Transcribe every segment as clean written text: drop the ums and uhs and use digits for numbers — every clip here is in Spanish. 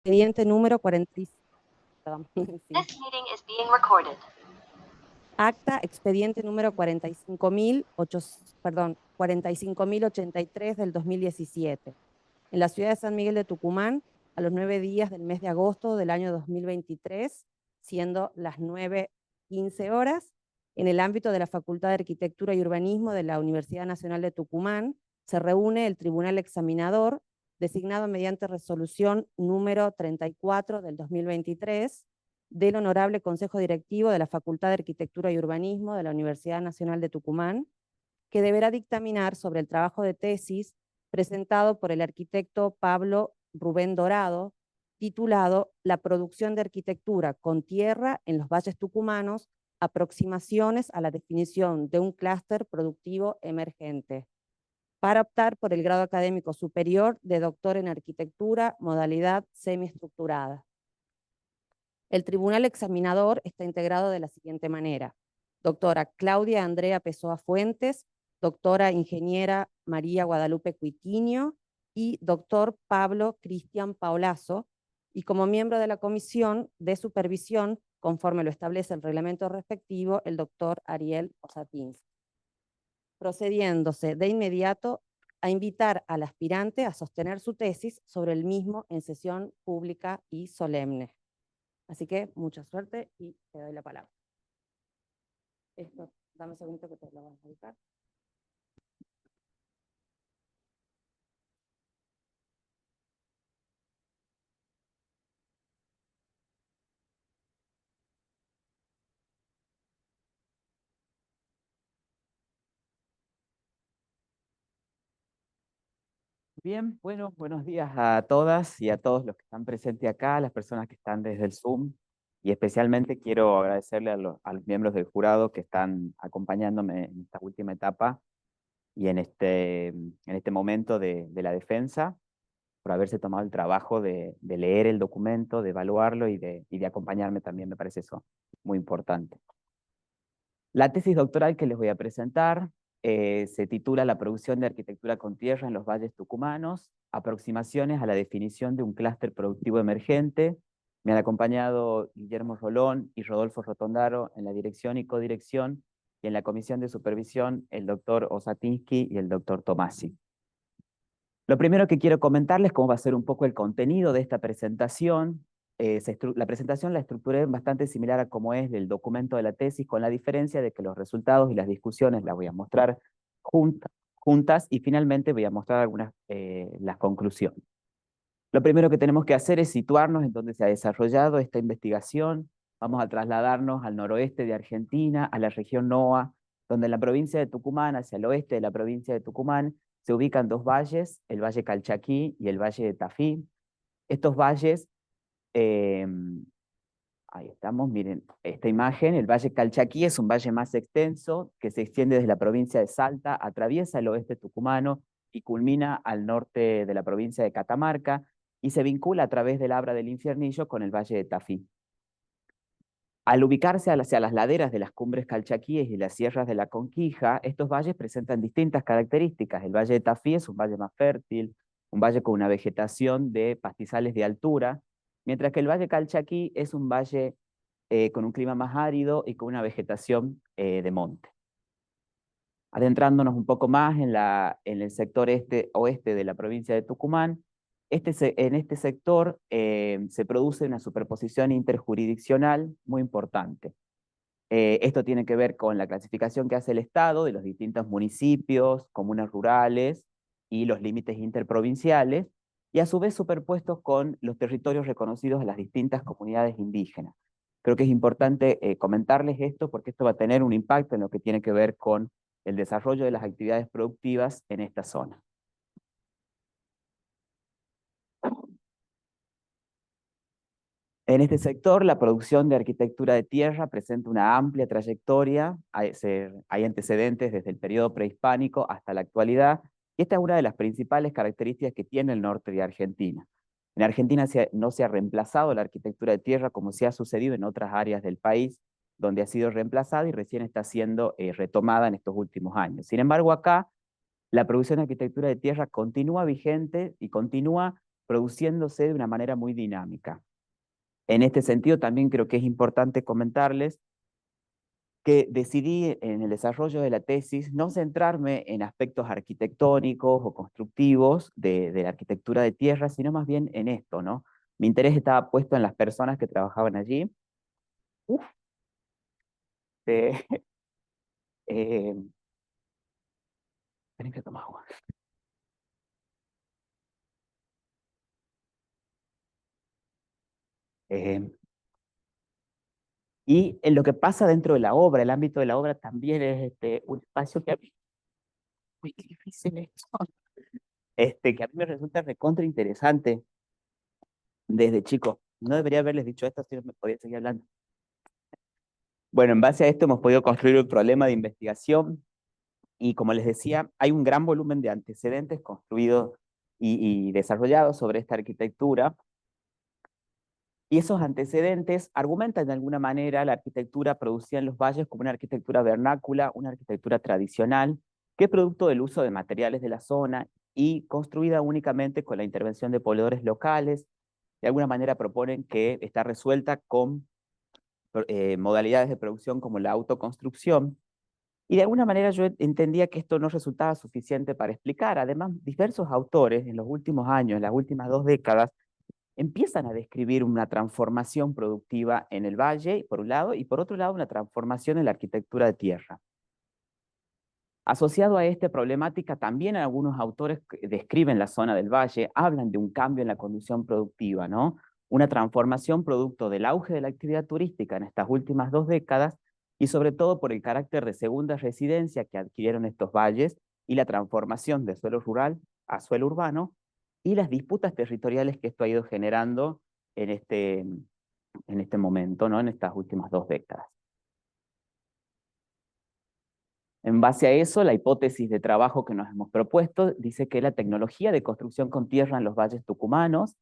Expediente número 45. Perdón, sí. This meeting is being recorded. Acta, expediente número 45.083 del 2017. En la ciudad de San Miguel de Tucumán, a los 9 días del mes de agosto del año 2023, siendo las 9:15 horas, en el ámbito de la Facultad de Arquitectura y Urbanismo de la Universidad Nacional de Tucumán, se reúne el Tribunal Examinador, designado mediante resolución número 34 del 2023, del Honorable Consejo Directivo de la Facultad de Arquitectura y Urbanismo de la Universidad Nacional de Tucumán, que deberá dictaminar sobre el trabajo de tesis presentado por el arquitecto Pablo Rubén Dorado, titulado La producción de arquitectura con tierra en los valles tucumanos, aproximaciones a la definición de un clúster productivo emergente, para optar por el grado académico superior de doctor en arquitectura, modalidad semiestructurada. El tribunal examinador está integrado de la siguiente manera: doctora Claudia Andrea Pessoa Fuentes, doctora ingeniera María Guadalupe Cuitiño y doctor Pablo Cristian Paolazo, y como miembro de la comisión de supervisión, conforme lo establece el reglamento respectivo, el doctor Ariel Osatins. Procediéndose de inmediato a invitar al aspirante a sostener su tesis sobre el mismo en sesión pública y solemne. Así que mucha suerte y te doy la palabra. Esto, dame un segundito que te lo voy a explicar. Bien, bueno, buenos días a todas y a todos los que están presentes acá, a las personas que están desde el Zoom, y especialmente quiero agradecerle a los miembros del jurado que están acompañándome en esta última etapa y en este momento de la defensa, por haberse tomado el trabajo de leer el documento, de evaluarlo y de acompañarme también, me parece eso muy importante. La tesis doctoral que les voy a presentar se titula La producción de arquitectura con tierra en los valles tucumanos, aproximaciones a la definición de un clúster productivo emergente. Me han acompañado Guillermo Rolón y Rodolfo Rotondaro en la dirección y codirección, y en la comisión de supervisión el doctor Osatinsky y el doctor Tomasi. Lo primero que quiero comentarles cómo va a ser un poco el contenido de esta presentación. La presentación la estructuré bastante similar a cómo es el documento de la tesis, con la diferencia de que los resultados y las discusiones las voy a mostrar juntas y finalmente voy a mostrar algunas las conclusiones. Lo primero que tenemos que hacer es situarnos en dónde se ha desarrollado esta investigación. Vamos a trasladarnos al noroeste de Argentina, a la región NOA, donde en la provincia de Tucumán, hacia el oeste de la provincia de Tucumán, se ubican dos valles, el Valle Calchaquí y el Valle de Tafí. Estos valles, ahí estamos, miren esta imagen. El Valle Calchaquí es un valle más extenso que se extiende desde la provincia de Salta, atraviesa el oeste tucumano y culmina al norte de la provincia de Catamarca y se vincula a través del Abra del Infiernillo con el Valle de Tafí. Al ubicarse hacia las laderas de las cumbres calchaquíes y las sierras de la Conquija, estos valles presentan distintas características. El Valle de Tafí es un valle más fértil, un valle con una vegetación de pastizales de altura, mientras que el Valle Calchaquí es un valle con un clima más árido y con una vegetación de monte. Adentrándonos un poco más en el sector oeste de la provincia de Tucumán, en este sector se produce una superposición interjurisdiccional muy importante. Esto tiene que ver con la clasificación que hace el Estado de los distintos municipios, comunas rurales y los límites interprovinciales, y a su vez superpuestos con los territorios reconocidos de las distintas comunidades indígenas. Creo que es importante comentarles esto porque esto va a tener un impacto en lo que tiene que ver con el desarrollo de las actividades productivas en esta zona. En este sector, la producción de arquitectura de tierra presenta una amplia trayectoria, hay antecedentes desde el periodo prehispánico hasta la actualidad, y esta es una de las principales características que tiene el norte de Argentina. En Argentina no se ha reemplazado la arquitectura de tierra como se ha sucedido en otras áreas del país, donde ha sido reemplazada y recién está siendo retomada en estos últimos años. Sin embargo, acá la producción de arquitectura de tierra continúa vigente y continúa produciéndose de una manera muy dinámica. En este sentido, también creo que es importante comentarles que decidí en el desarrollo de la tesis no centrarme en aspectos arquitectónicos o constructivos de la arquitectura de tierra, sino más bien en esto, ¿no? Mi interés estaba puesto en las personas que trabajaban allí. Uf, eh, eh, tenés que tomar agua. Eh, y en lo que pasa dentro de la obra, el ámbito de la obra también es un espacio que a mí, uy, qué difícil esto, que a mí me resulta recontra interesante desde chico. No debería haberles dicho esto, si no me podía seguir hablando. Bueno, en base a esto hemos podido construir un problema de investigación y, como les decía, hay un gran volumen de antecedentes construidos y desarrollados sobre esta arquitectura. Y esos antecedentes argumentan de alguna manera la arquitectura producida en los valles como una arquitectura vernácula, una arquitectura tradicional, que es producto del uso de materiales de la zona y construida únicamente con la intervención de pobladores locales. De alguna manera proponen que está resuelta con modalidades de producción como la autoconstrucción. Y de alguna manera yo entendía que esto no resultaba suficiente para explicar. Además, diversos autores en los últimos años, en las últimas 2 décadas, empiezan a describir una transformación productiva en el valle, por un lado, y por otro lado, una transformación en la arquitectura de tierra. Asociado a esta problemática, también algunos autores que describen la zona del valle, hablan de un cambio en la condición productiva, ¿no? Una transformación producto del auge de la actividad turística en estas últimas 2 décadas y sobre todo por el carácter de segunda residencia que adquirieron estos valles y la transformación de suelo rural a suelo urbano y las disputas territoriales que esto ha ido generando en este momento, ¿no? En estas últimas 2 décadas. En base a eso, la hipótesis de trabajo que nos hemos propuesto dice que la tecnología de construcción con tierra en los valles tucumanos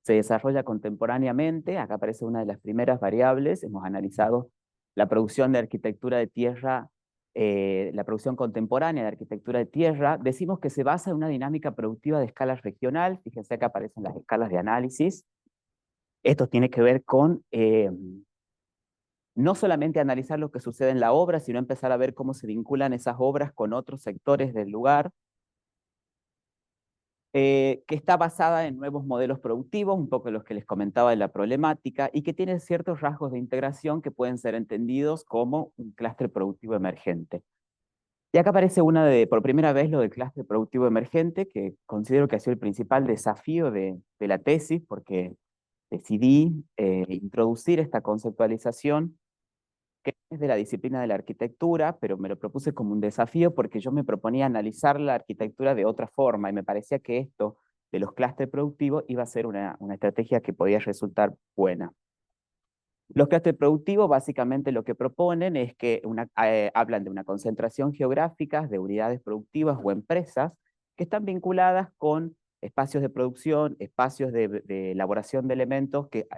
se desarrolla contemporáneamente. Acá aparece una de las primeras variables. Hemos analizado la producción de arquitectura de tierra, la producción contemporánea de arquitectura de tierra. Decimos que se basa en una dinámica productiva de escala regional. Fíjense que aparecen las escalas de análisis. Esto tiene que ver con no solamente analizar lo que sucede en la obra, sino empezar a ver cómo se vinculan esas obras con otros sectores del lugar, que está basada en nuevos modelos productivos, un poco los que les comentaba de la problemática, y que tiene ciertos rasgos de integración que pueden ser entendidos como un clúster productivo emergente. Y acá aparece por primera vez lo del clúster productivo emergente, que considero que ha sido el principal desafío de la tesis, porque decidí introducir esta conceptualización que es de la disciplina de la arquitectura, pero me lo propuse como un desafío porque yo me proponía analizar la arquitectura de otra forma y me parecía que esto de los clústeres productivos iba a ser una estrategia que podía resultar buena. Los clústeres productivos básicamente lo que proponen es que hablan de una concentración geográfica de unidades productivas o empresas que están vinculadas con espacios de producción, espacios de elaboración de elementos que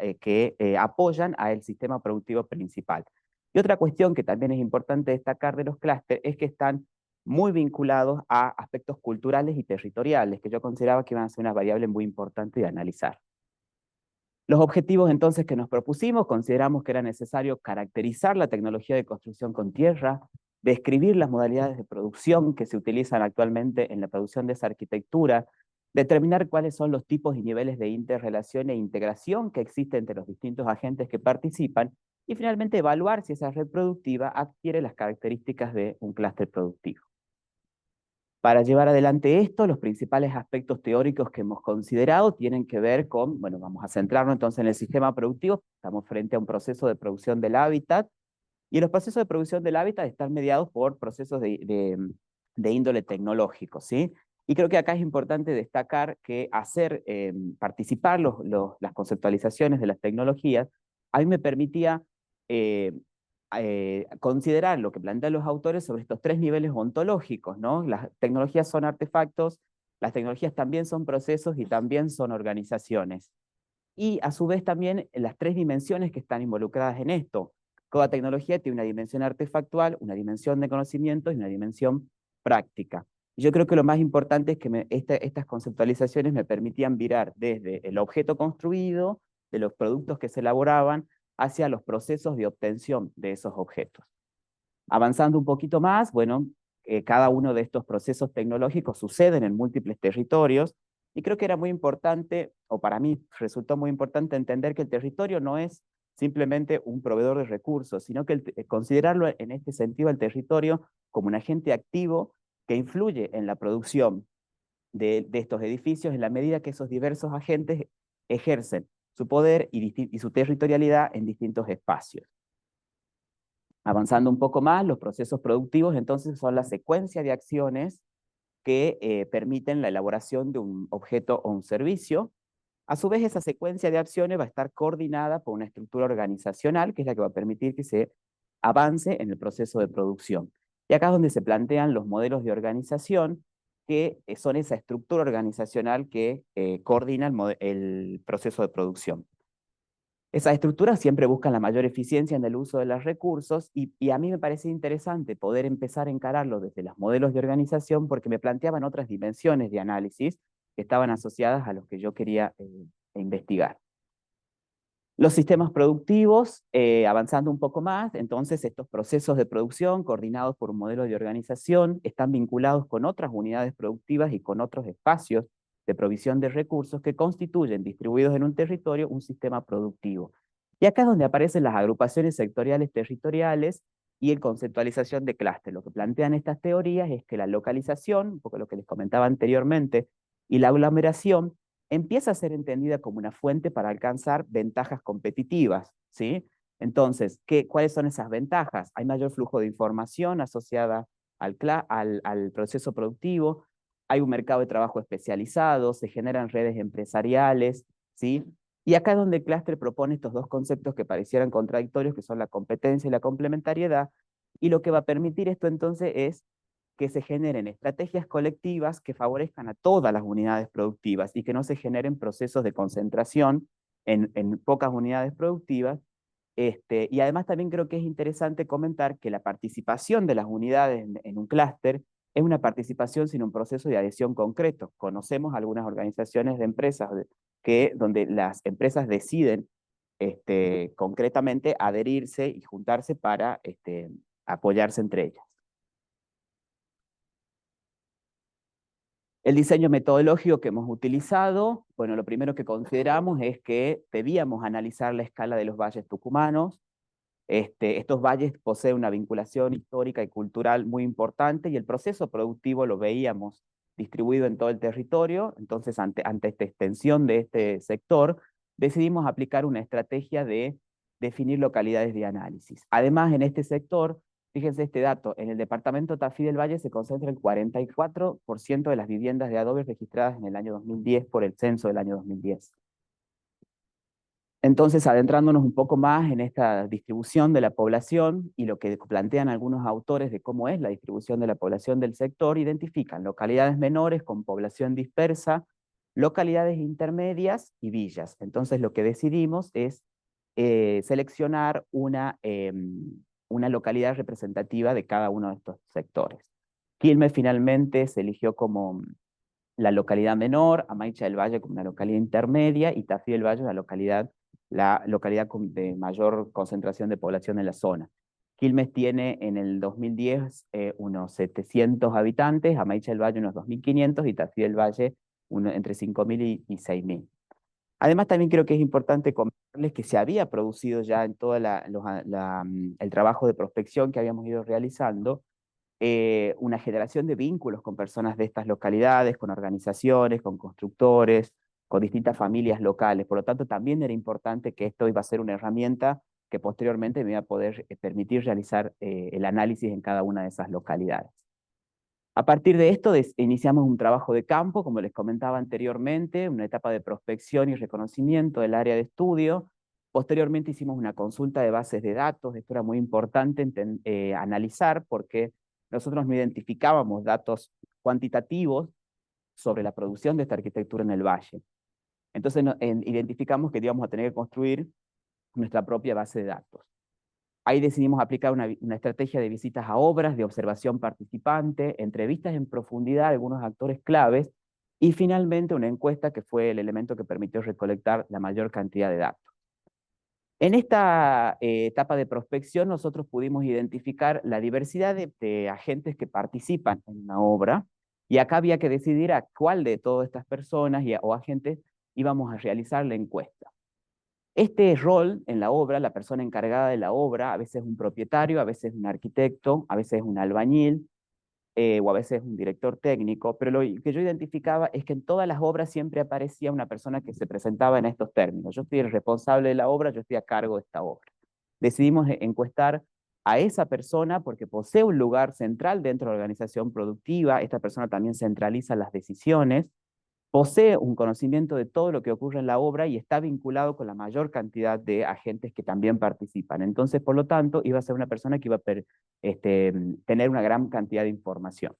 apoyan al sistema productivo principal. Y otra cuestión que también es importante destacar de los clústeres es que están muy vinculados a aspectos culturales y territoriales, que yo consideraba que iban a ser una variable muy importante de analizar. Los objetivos entonces que nos propusimos, consideramos que era necesario caracterizar la tecnología de construcción con tierra, describir las modalidades de producción que se utilizan actualmente en la producción de esa arquitectura, determinar cuáles son los tipos y niveles de interrelación e integración que existen entre los distintos agentes que participan, y finalmente evaluar si esa red productiva adquiere las características de un clúster productivo. Para llevar adelante esto, los principales aspectos teóricos que hemos considerado tienen que ver con, bueno, vamos a centrarnos entonces en el sistema productivo. Estamos frente a un proceso de producción del hábitat, y los procesos de producción del hábitat están mediados por procesos de índole tecnológico, ¿sí? Y creo que acá es importante destacar que hacer participar las conceptualizaciones de las tecnologías a mí me permitía considerar lo que plantean los autores sobre estos 3 niveles ontológicos, ¿no? Las tecnologías son artefactos, las tecnologías también son procesos y también son organizaciones. Y a su vez también las 3 dimensiones que están involucradas en esto. Toda tecnología tiene una dimensión artefactual, una dimensión de conocimiento y una dimensión práctica. Yo creo que lo más importante es que estas conceptualizaciones me permitían virar desde el objeto construido, de los productos que se elaboraban, hacia los procesos de obtención de esos objetos. Avanzando un poquito más, bueno, cada uno de estos procesos tecnológicos suceden en múltiples territorios, y creo que era muy importante, o para mí resultó muy importante entender que el territorio no es simplemente un proveedor de recursos, sino que considerarlo en este sentido el territorio como un agente activo que influye en la producción de estos edificios en la medida que esos diversos agentes ejercen su poder y su territorialidad en distintos espacios. Avanzando un poco más, los procesos productivos entonces son la secuencia de acciones que permiten la elaboración de un objeto o un servicio. A su vez, esa secuencia de acciones va a estar coordinada por una estructura organizacional, que es la que va a permitir que se avance en el proceso de producción. Y acá es donde se plantean los modelos de organización, que son esa estructura organizacional que coordina el proceso de producción. Esas estructuras siempre buscan la mayor eficiencia en el uso de los recursos y a mí me parece interesante poder empezar a encararlo desde los modelos de organización porque me planteaban otras dimensiones de análisis que estaban asociadas a los que yo quería investigar. Los sistemas productivos, avanzando un poco más, entonces estos procesos de producción coordinados por un modelo de organización están vinculados con otras unidades productivas y con otros espacios de provisión de recursos que constituyen, distribuidos en un territorio, un sistema productivo. Y acá es donde aparecen las agrupaciones sectoriales territoriales y la conceptualización de clúster. Lo que plantean estas teorías es que la localización, un poco lo que les comentaba anteriormente, y la aglomeración empieza a ser entendida como una fuente para alcanzar ventajas competitivas, ¿sí? Entonces, ¿cuáles son esas ventajas? Hay mayor flujo de información asociada al proceso productivo, hay un mercado de trabajo especializado, se generan redes empresariales, ¿sí? Y acá es donde el clúster propone estos dos conceptos que parecieran contradictorios, que son la competencia y la complementariedad, y lo que va a permitir esto entonces es que se generen estrategias colectivas que favorezcan a todas las unidades productivas y que no se generen procesos de concentración en pocas unidades productivas. Y además también creo que es interesante comentar que la participación de las unidades en un clúster es una participación sin un proceso de adhesión concreto. Conocemos algunas organizaciones de empresas donde las empresas deciden concretamente adherirse y juntarse para apoyarse entre ellas. El diseño metodológico que hemos utilizado, bueno, lo primero que consideramos es que debíamos analizar la escala de los valles tucumanos. Estos valles poseen una vinculación histórica y cultural muy importante y el proceso productivo lo veíamos distribuido en todo el territorio. Entonces, ante esta extensión de este sector, decidimos aplicar una estrategia de definir localidades de análisis. Además, en este sector, fíjense este dato, en el departamento Tafí del Valle se concentra el 44% de las viviendas de adobe registradas en el año 2010 por el censo del año 2010. Entonces, adentrándonos un poco más en esta distribución de la población y lo que plantean algunos autores de cómo es la distribución de la población del sector, identifican localidades menores con población dispersa, localidades intermedias y villas. Entonces, lo que decidimos es seleccionar una localidad representativa de cada uno de estos sectores. Quilmes finalmente se eligió como la localidad menor, Amaicha del Valle como una localidad intermedia y Tafí del Valle la localidad de mayor concentración de población en la zona. Quilmes tiene en el 2010 unos 700 habitantes, Amaicha del Valle unos 2.500 y Tafí del Valle entre 5.000 y 6.000. Además, también creo que es importante comentarles que se había producido ya en todo el trabajo de prospección que habíamos ido realizando, una generación de vínculos con personas de estas localidades, con organizaciones, con constructores, con distintas familias locales. Por lo tanto, también era importante que esto iba a ser una herramienta que posteriormente me iba a poder permitir realizar el análisis en cada una de esas localidades. A partir de esto iniciamos un trabajo de campo, como les comentaba anteriormente, una etapa de prospección y reconocimiento del área de estudio. Posteriormente hicimos una consulta de bases de datos. Esto era muy importante analizar porque nosotros no identificábamos datos cuantitativos sobre la producción de esta arquitectura en el valle. Entonces identificamos que íbamos a tener que construir nuestra propia base de datos. Ahí decidimos aplicar una estrategia de visitas a obras, de observación participante, entrevistas en profundidad a algunos actores claves y finalmente una encuesta que fue el elemento que permitió recolectar la mayor cantidad de datos. En esta etapa de prospección nosotros pudimos identificar la diversidad de agentes que participan en una obra y acá había que decidir a cuál de todas estas personas o agentes íbamos a realizar la encuesta. Este rol en la obra, la persona encargada de la obra, a veces es un propietario, a veces es un arquitecto, a veces es un albañil, o a veces es un director técnico, pero lo que yo identificaba es que en todas las obras siempre aparecía una persona que se presentaba en estos términos. Yo soy el responsable de la obra, yo estoy a cargo de esta obra. Decidimos encuestar a esa persona porque posee un lugar central dentro de la organización productiva, esta persona también centraliza las decisiones, posee un conocimiento de todo lo que ocurre en la obra y está vinculado con la mayor cantidad de agentes que también participan. Entonces, por lo tanto, iba a ser una persona que iba a tener una gran cantidad de información.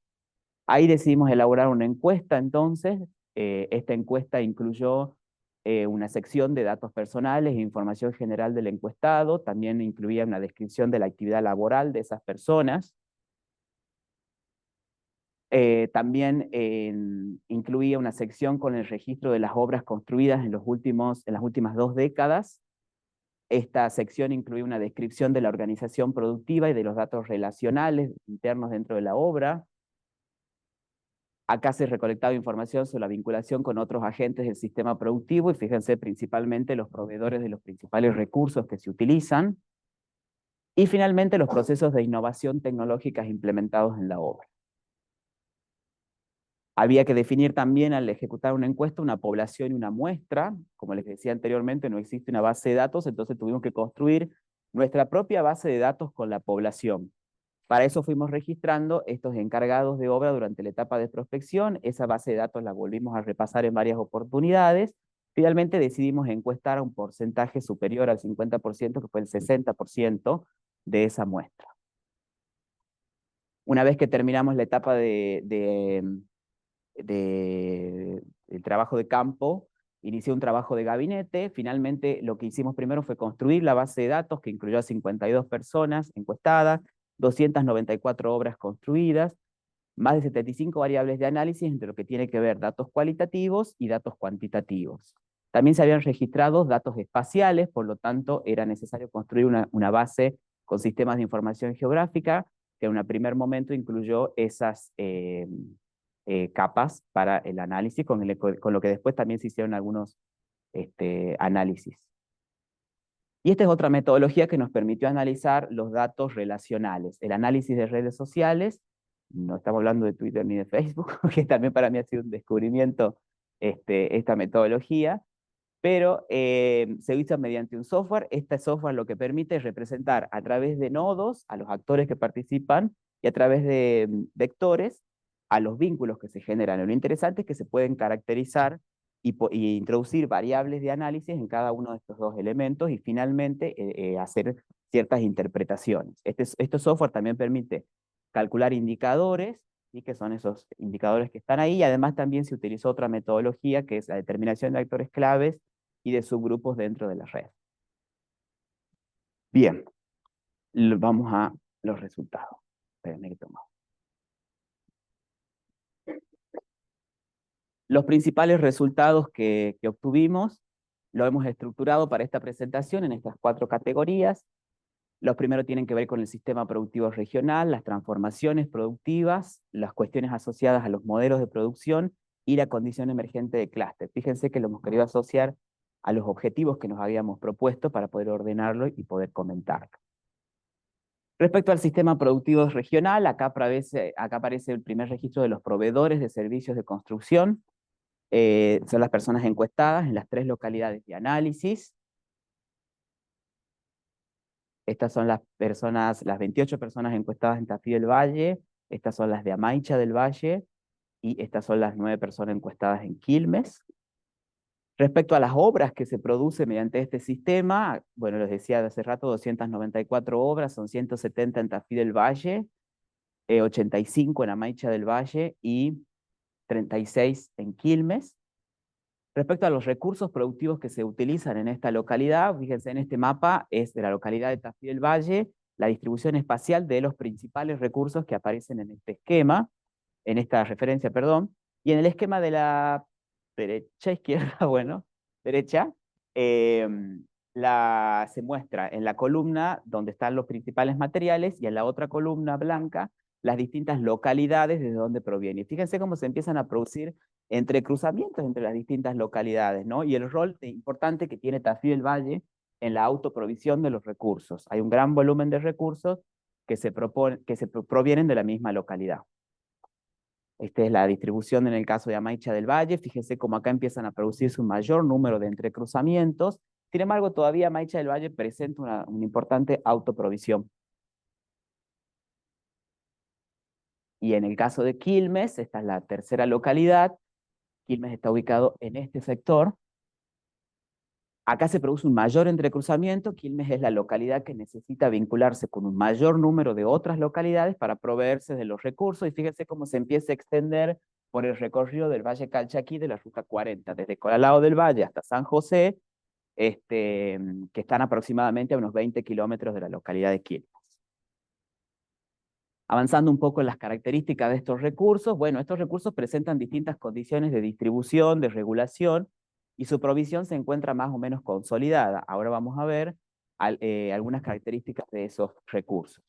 Ahí decidimos elaborar una encuesta, entonces, esta encuesta incluyó una sección de datos personales e información general del encuestado, también incluía una descripción de la actividad laboral de esas personas, también incluía una sección con el registro de las obras construidas en las últimas 2 décadas. Esta sección incluía una descripción de la organización productiva y de los datos relacionales internos dentro de la obra. Acá se recolectaba información sobre la vinculación con otros agentes del sistema productivo y fíjense principalmente los proveedores de los principales recursos que se utilizan. Y finalmente los procesos de innovación tecnológica implementados en la obra. Había que definir también al ejecutar una encuesta una población y una muestra. Como les decía anteriormente, no existe una base de datos, entonces tuvimos que construir nuestra propia base de datos con la población. Para eso fuimos registrando estos encargados de obra durante la etapa de prospección. Esa base de datos la volvimos a repasar en varias oportunidades. Finalmente decidimos encuestar a un porcentaje superior al 50%, que fue el 60% de esa muestra. Una vez que terminamos la etapa del trabajo de campo, inicié un trabajo de gabinete. Finalmente, lo que hicimos primero fue construir la base de datos que incluyó a 52 personas encuestadas, 294 obras construidas, más de 75 variables de análisis entre lo que tiene que ver datos cualitativos y datos cuantitativos. También se habían registrado datos espaciales, por lo tanto era necesario construir una base con sistemas de información geográfica, que en un primer momento incluyó esas capas para el análisis, con lo que después también se hicieron algunos análisis. Y esta es otra metodología que nos permitió analizar los datos relacionales. El análisis de redes sociales, no estamos hablando de Twitter ni de Facebook, que también para mí ha sido un descubrimiento esta metodología, pero se hizo mediante un software. Este software lo que permite es representar a través de nodos a los actores que participan y a través de vectores a los vínculos que se generan. Lo interesante es que se pueden caracterizar y introducir variables de análisis en cada uno de estos dos elementos y finalmente hacer ciertas interpretaciones. Este software también permite calcular indicadores, y que son esos indicadores que están ahí, y además también se utilizó otra metodología que es la determinación de actores claves y de subgrupos dentro de la red. Bien, vamos a los resultados. Espérenme que tomo. Los principales resultados que obtuvimos lo hemos estructurado para esta presentación en estas 4 categorías. Los primeros tienen que ver con el sistema productivo regional, las transformaciones productivas, las cuestiones asociadas a los modelos de producción y la condición emergente de clúster. Fíjense que lo hemos querido asociar a los objetivos que nos habíamos propuesto para poder ordenarlo y poder comentarlo. Respecto al sistema productivo regional, acá aparece el primer registro de los proveedores de servicios de construcción. Son las personas encuestadas en las 3 localidades de análisis. Estas son las 28 personas encuestadas en Tafí del Valle, estas son las de Amaicha del Valle, y estas son las 9 personas encuestadas en Quilmes. Respecto a las obras que se producen mediante este sistema, bueno, les decía de hace rato, 294 obras, son 170 en Tafí del Valle, 85 en Amaicha del Valle y 36 en Quilmes. Respecto a los recursos productivos que se utilizan en esta localidad, fíjense en este mapa, es de la localidad de Tafí del Valle, la distribución espacial de los principales recursos que aparecen en este esquema, en esta referencia, perdón, y en el esquema de la derecha, izquierda, bueno, derecha, eh, se muestra en la columna donde están los principales materiales y en la otra columna blanca las distintas localidades desde donde provienen. Y fíjense cómo se empiezan a producir entrecruzamientos entre las distintas localidades, ¿no? Y el rol importante que tiene Tafí del Valle en la autoprovisión de los recursos. Hay un gran volumen de recursos que provienen de la misma localidad. Esta es la distribución en el caso de Amaicha del Valle. Fíjense cómo acá empiezan a producirse un mayor número de entrecruzamientos. Sin embargo, todavía Amaicha del Valle presenta una importante autoprovisión. Y en el caso de Quilmes, esta es la tercera localidad. Quilmes está ubicado en este sector. Acá se produce un mayor entrecruzamiento. Quilmes es la localidad que necesita vincularse con un mayor número de otras localidades para proveerse de los recursos. Y fíjense cómo se empieza a extender por el recorrido del Valle Calchaquí de la Ruta 40, desde Colalao del Valle hasta San José, que están aproximadamente a unos 20 kilómetros de la localidad de Quilmes. Avanzando un poco en las características de estos recursos, bueno, estos recursos presentan distintas condiciones de distribución, de regulación, y su provisión se encuentra más o menos consolidada. Ahora vamos a ver algunas características de esos recursos.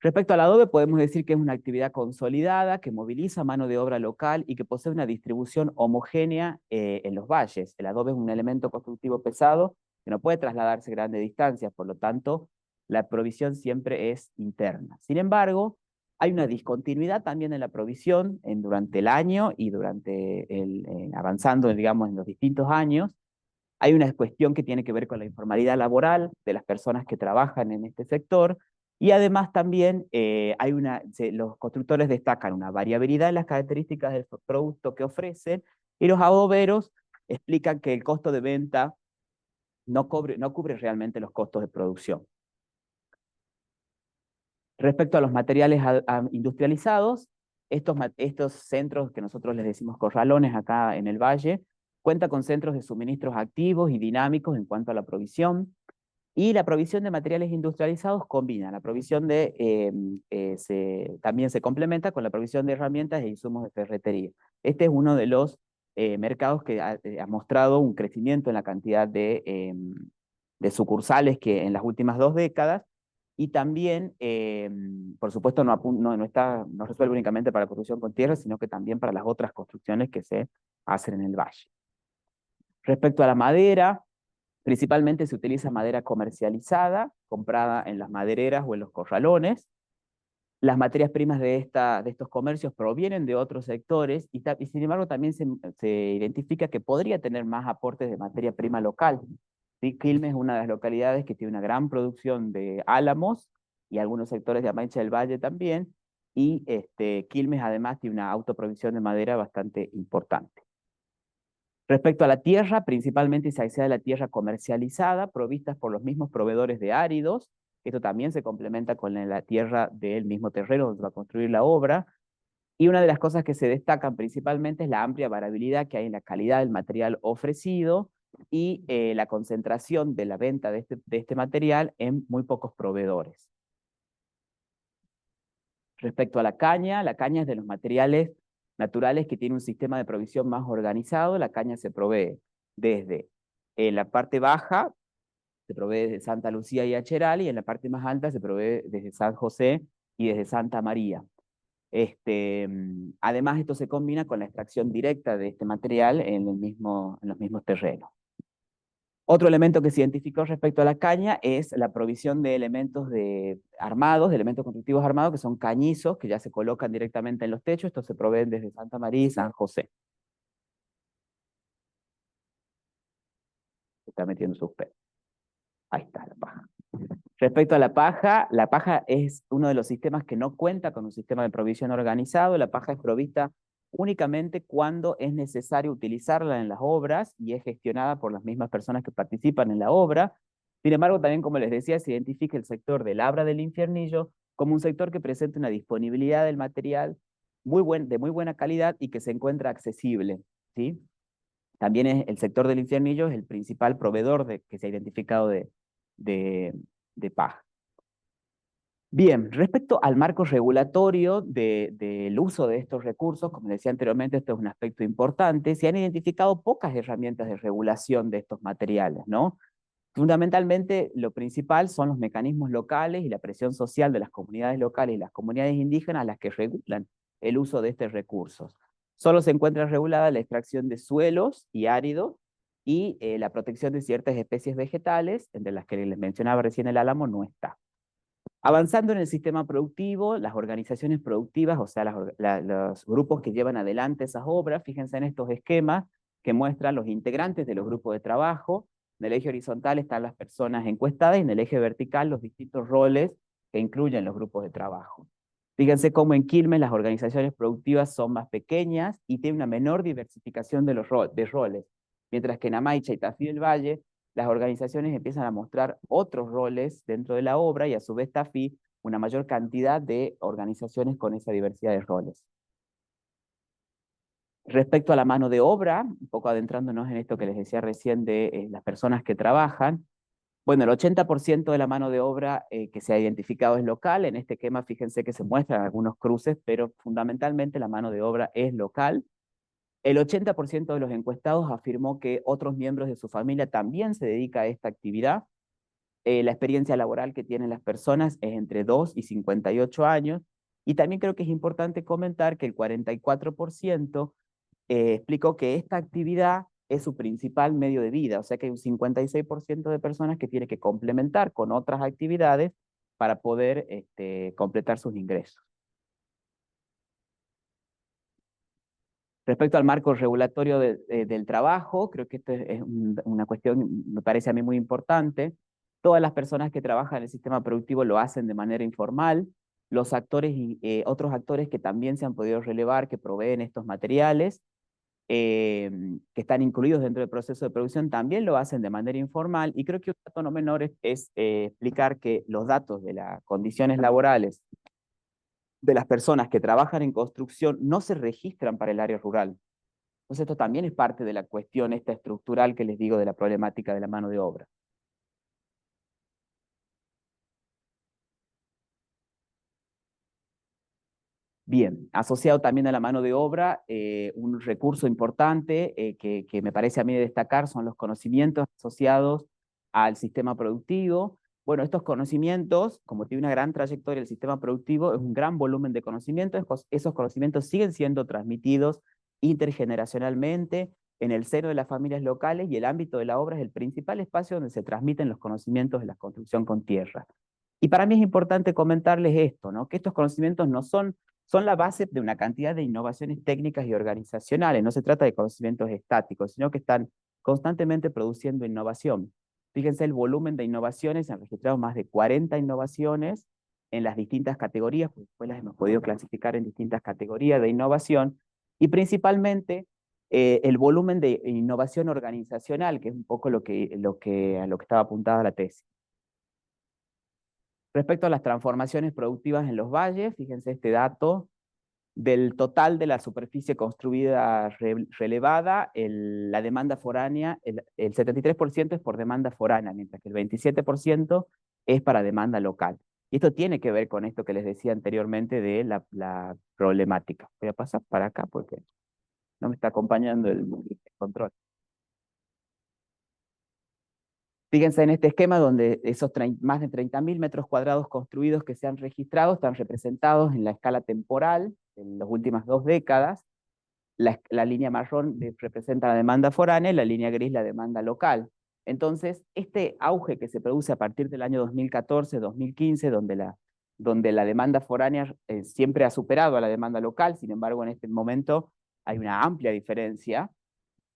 Respecto al adobe, podemos decir que es una actividad consolidada, que moviliza mano de obra local y que posee una distribución homogénea en los valles. El adobe es un elemento constructivo pesado que no puede trasladarse grandes distancias, por lo tanto, la provisión siempre es interna. Sin embargo, hay una discontinuidad también en la provisión durante el año y avanzando, digamos, en los distintos años. Hay una cuestión que tiene que ver con la informalidad laboral de las personas que trabajan en este sector, y además también los constructores destacan una variabilidad en las características del producto que ofrecen, y los adoberos explican que el costo de venta no cubre realmente los costos de producción. Respecto a los materiales industrializados, estos centros que nosotros les decimos corralones acá en el valle, cuenta con centros de suministros activos y dinámicos en cuanto a la provisión, y la provisión de materiales industrializados combina la provisión también se complementa con la provisión de herramientas e insumos de ferretería. Este es uno de los mercados que ha mostrado un crecimiento en la cantidad de sucursales que en las últimas 2 décadas, y también, por supuesto, no resuelve únicamente para la construcción con tierra, sino que también para las otras construcciones que se hacen en el valle. Respecto a la madera, principalmente se utiliza madera comercializada, comprada en las madereras o en los corralones. Las materias primas de estos comercios provienen de otros sectores, y sin embargo también se identifica que podría tener más aportes de materia prima local. ¿Sí? Quilmes es una de las localidades que tiene una gran producción de álamos, y algunos sectores de Amaicha del Valle también, y Quilmes además tiene una autoprovisión de madera bastante importante. Respecto a la tierra, principalmente se accede a la tierra comercializada, provistas por los mismos proveedores de áridos. Esto también se complementa con la tierra del mismo terreno donde va a construir la obra. Y una de las cosas que se destacan principalmente es la amplia variabilidad que hay en la calidad del material ofrecido, y la concentración de la venta de este material en muy pocos proveedores. Respecto a la caña es de los materiales naturales que tiene un sistema de provisión más organizado. La caña se provee desde la parte baja, se provee desde Santa Lucía y Acheral, y en la parte más alta se provee desde San José y desde Santa María. Además, esto se combina con la extracción directa de este material en los mismos terrenos. Otro elemento que se identificó respecto a la caña es la provisión de elementos armados, de elementos constructivos armados, que son cañizos, que ya se colocan directamente en los techos. Estos se proveen desde Santa María y San José. Se está metiendo sus pelos. Ahí está la paja. Respecto a la paja es uno de los sistemas que no cuenta con un sistema de provisión organizado. La paja es provista únicamente cuando es necesario utilizarla en las obras, y es gestionada por las mismas personas que participan en la obra. Sin embargo, también, como les decía, se identifica el sector de Labra del Infiernillo como un sector que presenta una disponibilidad del material de muy buena calidad y que se encuentra accesible, ¿sí? También el sector del infiernillo es el principal proveedor que se ha identificado de paja. Bien, respecto al marco regulatorio del uso de estos recursos, como decía anteriormente, esto es un aspecto importante, se han identificado pocas herramientas de regulación de estos materiales, ¿no? Fundamentalmente, lo principal son los mecanismos locales y la presión social de las comunidades locales y las comunidades indígenas las que regulan el uso de estos recursos. Solo se encuentra regulada la extracción de suelos y áridos y la protección de ciertas especies vegetales, entre las que les mencionaba recién el álamo, no está. Avanzando en el sistema productivo, las organizaciones productivas, o sea, los grupos que llevan adelante esas obras, fíjense en estos esquemas que muestran los integrantes de los grupos de trabajo. En el eje horizontal están las personas encuestadas y en el eje vertical los distintos roles que incluyen los grupos de trabajo. Fíjense cómo en Quilmes las organizaciones productivas son más pequeñas y tienen una menor diversificación de roles, mientras que en Amaicha y Tafí del Valle las organizaciones empiezan a mostrar otros roles dentro de la obra y a su vez Tafí una mayor cantidad de organizaciones con esa diversidad de roles. Respecto a la mano de obra, un poco adentrándonos en esto que les decía recién de las personas que trabajan, bueno, el 80% de la mano de obra que se ha identificado es local. En este esquema, fíjense que se muestran algunos cruces, pero fundamentalmente la mano de obra es local. El 80% de los encuestados afirmó que otros miembros de su familia también se dedican a esta actividad. La experiencia laboral que tienen las personas es entre 2 y 58 años. Y también creo que es importante comentar que el 44% explicó que esta actividad es su principal medio de vida, o sea que hay un 56% de personas que tiene que complementar con otras actividades para poder completar sus ingresos. Respecto al marco regulatorio del trabajo, creo que esto es una cuestión, me parece a mí muy importante. Todas las personas que trabajan en el sistema productivo lo hacen de manera informal. Los actores y otros actores que también se han podido relevar, que proveen estos materiales, que están incluidos dentro del proceso de producción, también lo hacen de manera informal. Y creo que un dato no menor es explicar que los datos de las condiciones laborales de las personas que trabajan en construcción no se registran para el área rural. Entonces esto también es parte de la cuestión esta estructural que les digo de la problemática de la mano de obra. Bien, asociado también a la mano de obra, un recurso importante que me parece a mí de destacar son los conocimientos asociados al sistema productivo. Bueno, estos conocimientos, como tiene una gran trayectoria el sistema productivo, es un gran volumen de conocimientos. Esos conocimientos siguen siendo transmitidos intergeneracionalmente en el seno de las familias locales y el ámbito de la obra es el principal espacio donde se transmiten los conocimientos de la construcción con tierra. Y para mí es importante comentarles esto, ¿no? Que estos conocimientos no son la base de una cantidad de innovaciones técnicas y organizacionales. No se trata de conocimientos estáticos, sino que están constantemente produciendo innovación. Fíjense el volumen de innovaciones, se han registrado más de 40 innovaciones en las distintas categorías, pues después las hemos podido clasificar en distintas categorías de innovación, y principalmente el volumen de innovación organizacional, que es un poco a lo que estaba apuntada la tesis. Respecto a las transformaciones productivas en los valles, fíjense este dato, del total de la superficie construida relevada, la demanda foránea, el 73% es por demanda foránea, mientras que el 27% es para demanda local. Y esto tiene que ver con esto que les decía anteriormente de la problemática. Voy a pasar para acá porque no me está acompañando el control. Fíjense en este esquema donde esos más de 30.000 metros cuadrados construidos que se han registrado están representados en la escala temporal en las últimas 2 décadas. La línea marrón representa la demanda foránea y la línea gris la demanda local. Entonces, este auge que se produce a partir del año 2014-2015, donde la demanda foránea siempre ha superado a la demanda local, sin embargo, en este momento hay una amplia diferencia.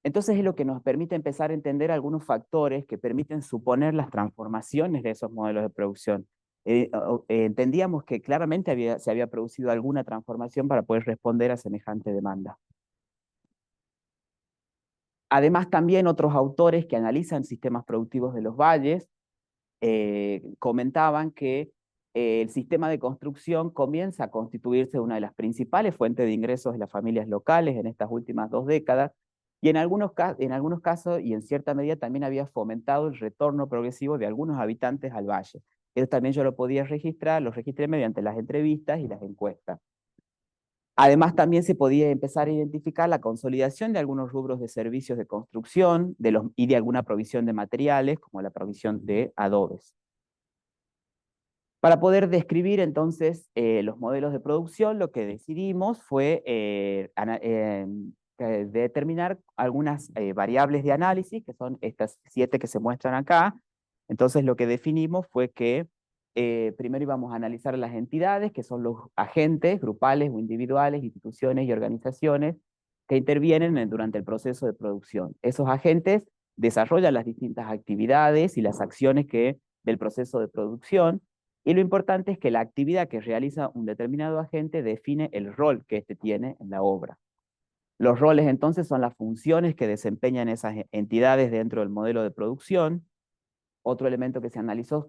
Entonces es lo que nos permite empezar a entender algunos factores que permiten suponer las transformaciones de esos modelos de producción. Entendíamos que claramente se había producido alguna transformación para poder responder a semejante demanda. Además, también otros autores que analizan sistemas productivos de los valles comentaban que el sistema de construcción comienza a constituirse una de las principales fuentes de ingresos de las familias locales en estas últimas 2 décadas, Y en algunos casos y en cierta medida también había fomentado el retorno progresivo de algunos habitantes al valle. Eso también yo lo podía registrar, lo registré mediante las entrevistas y las encuestas. Además, también se podía empezar a identificar la consolidación de algunos rubros de servicios de construcción y de alguna provisión de materiales, como la provisión de adobes. Para poder describir entonces los modelos de producción, lo que decidimos fue determinar algunas variables de análisis, que son estas 7 que se muestran acá. Entonces lo que definimos fue que primero íbamos a analizar las entidades, que son los agentes grupales o individuales, instituciones y organizaciones que intervienen durante el proceso de producción. Esos agentes desarrollan las distintas actividades y las acciones del proceso de producción, y lo importante es que la actividad que realiza un determinado agente define el rol que éste tiene en la obra. Los roles entonces son las funciones que desempeñan esas entidades dentro del modelo de producción. Otro elemento que se analizó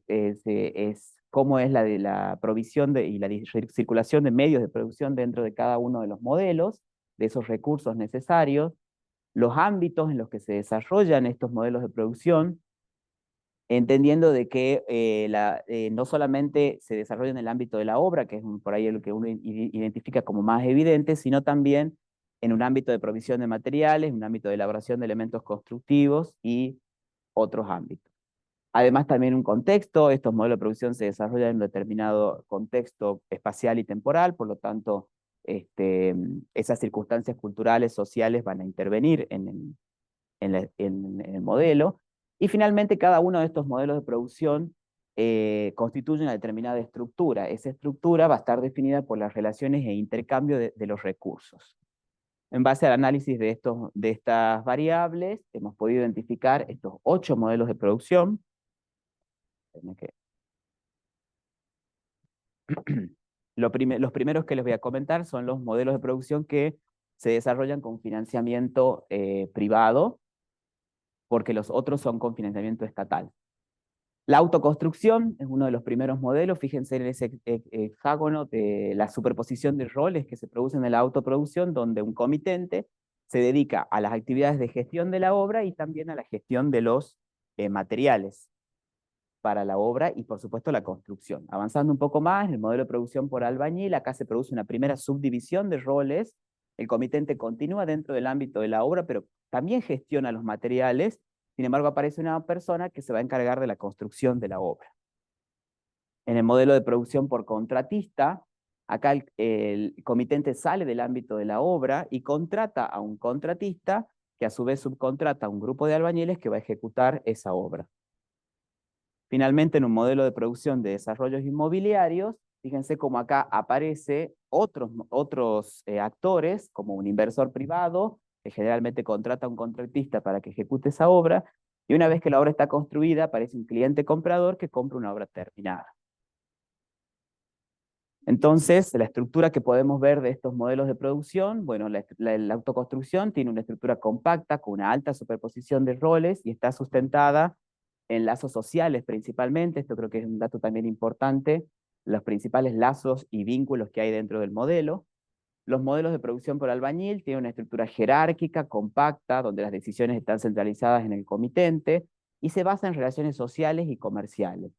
es cómo es la provisión y la circulación de medios de producción dentro de cada uno de los modelos, de esos recursos necesarios, los ámbitos en los que se desarrollan estos modelos de producción, entendiendo de que no solamente se desarrolla en el ámbito de la obra, que es por ahí lo que uno identifica como más evidente, sino también en un ámbito de provisión de materiales, en un ámbito de elaboración de elementos constructivos y otros ámbitos. Además, también un contexto, estos modelos de producción se desarrollan en un determinado contexto espacial y temporal, por lo tanto, esas circunstancias culturales, sociales van a intervenir en el modelo. Y finalmente, cada uno de estos modelos de producción constituye una determinada estructura. Esa estructura va a estar definida por las relaciones e intercambio de los recursos. En base al análisis de estas variables, hemos podido identificar estos 8 modelos de producción. Los primeros que les voy a comentar son los modelos de producción que se desarrollan con financiamiento privado, porque los otros son con financiamiento estatal. La autoconstrucción es uno de los primeros modelos. Fíjense en ese hexágono de la superposición de roles que se producen en la autoproducción, donde un comitente se dedica a las actividades de gestión de la obra y también a la gestión de los materiales para la obra y, por supuesto, la construcción. Avanzando un poco más, el modelo de producción por albañil, acá se produce una primera subdivisión de roles. El comitente continúa dentro del ámbito de la obra, pero también gestiona los materiales. Sin embargo, aparece una persona que se va a encargar de la construcción de la obra. En el modelo de producción por contratista, acá el comitente sale del ámbito de la obra y contrata a un contratista que a su vez subcontrata a un grupo de albañiles que va a ejecutar esa obra. Finalmente, en un modelo de producción de desarrollos inmobiliarios, fíjense cómo acá aparece otros actores, como un inversor privado, que generalmente contrata a un contratista para que ejecute esa obra, y una vez que la obra está construida, aparece un cliente comprador que compra una obra terminada. Entonces, la estructura que podemos ver de estos modelos de producción, bueno, la autoconstrucción tiene una estructura compacta con una alta superposición de roles y está sustentada en lazos sociales principalmente. Esto creo que es un dato también importante, los principales lazos y vínculos que hay dentro del modelo. Los modelos de producción por albañil tienen una estructura jerárquica, compacta, donde las decisiones están centralizadas en el comitente y se basa en relaciones sociales y comerciales.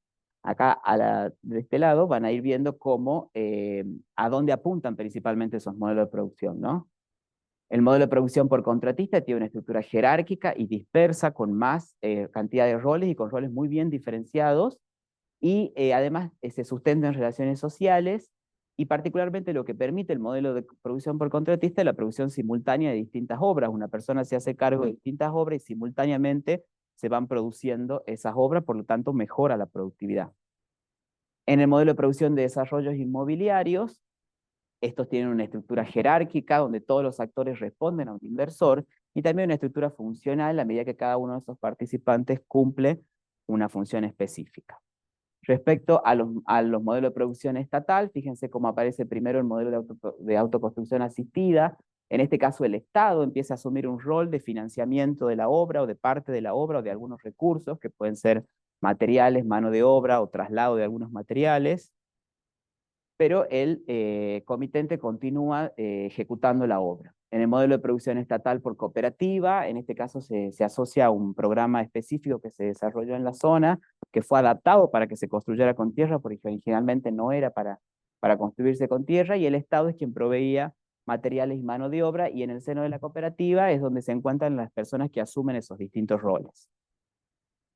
Acá, de este lado, van a ir viendo a dónde apuntan principalmente esos modelos de producción, ¿no? El modelo de producción por contratista tiene una estructura jerárquica y dispersa con más cantidad de roles y con roles muy bien diferenciados, y además se sustenta en relaciones sociales, y particularmente lo que permite el modelo de producción por contratista es la producción simultánea de distintas obras. Una persona se hace cargo de distintas obras y simultáneamente se van produciendo esas obras, por lo tanto mejora la productividad. En el modelo de producción de desarrollos inmobiliarios, estos tienen una estructura jerárquica donde todos los actores responden a un inversor, y también una estructura funcional a medida que cada uno de esos participantes cumple una función específica. Respecto a los modelos de producción estatal, fíjense cómo aparece primero el modelo de autoconstrucción asistida. En este caso, el Estado empieza a asumir un rol de financiamiento de la obra o de parte de la obra o de algunos recursos, que pueden ser materiales, mano de obra o traslado de algunos materiales, pero el comitente continúa ejecutando la obra. En el modelo de producción estatal por cooperativa, en este caso se asocia a un programa específico que se desarrolló en la zona, que fue adaptado para que se construyera con tierra, porque originalmente no era para construirse con tierra, y el Estado es quien proveía materiales y mano de obra, y en el seno de la cooperativa es donde se encuentran las personas que asumen esos distintos roles.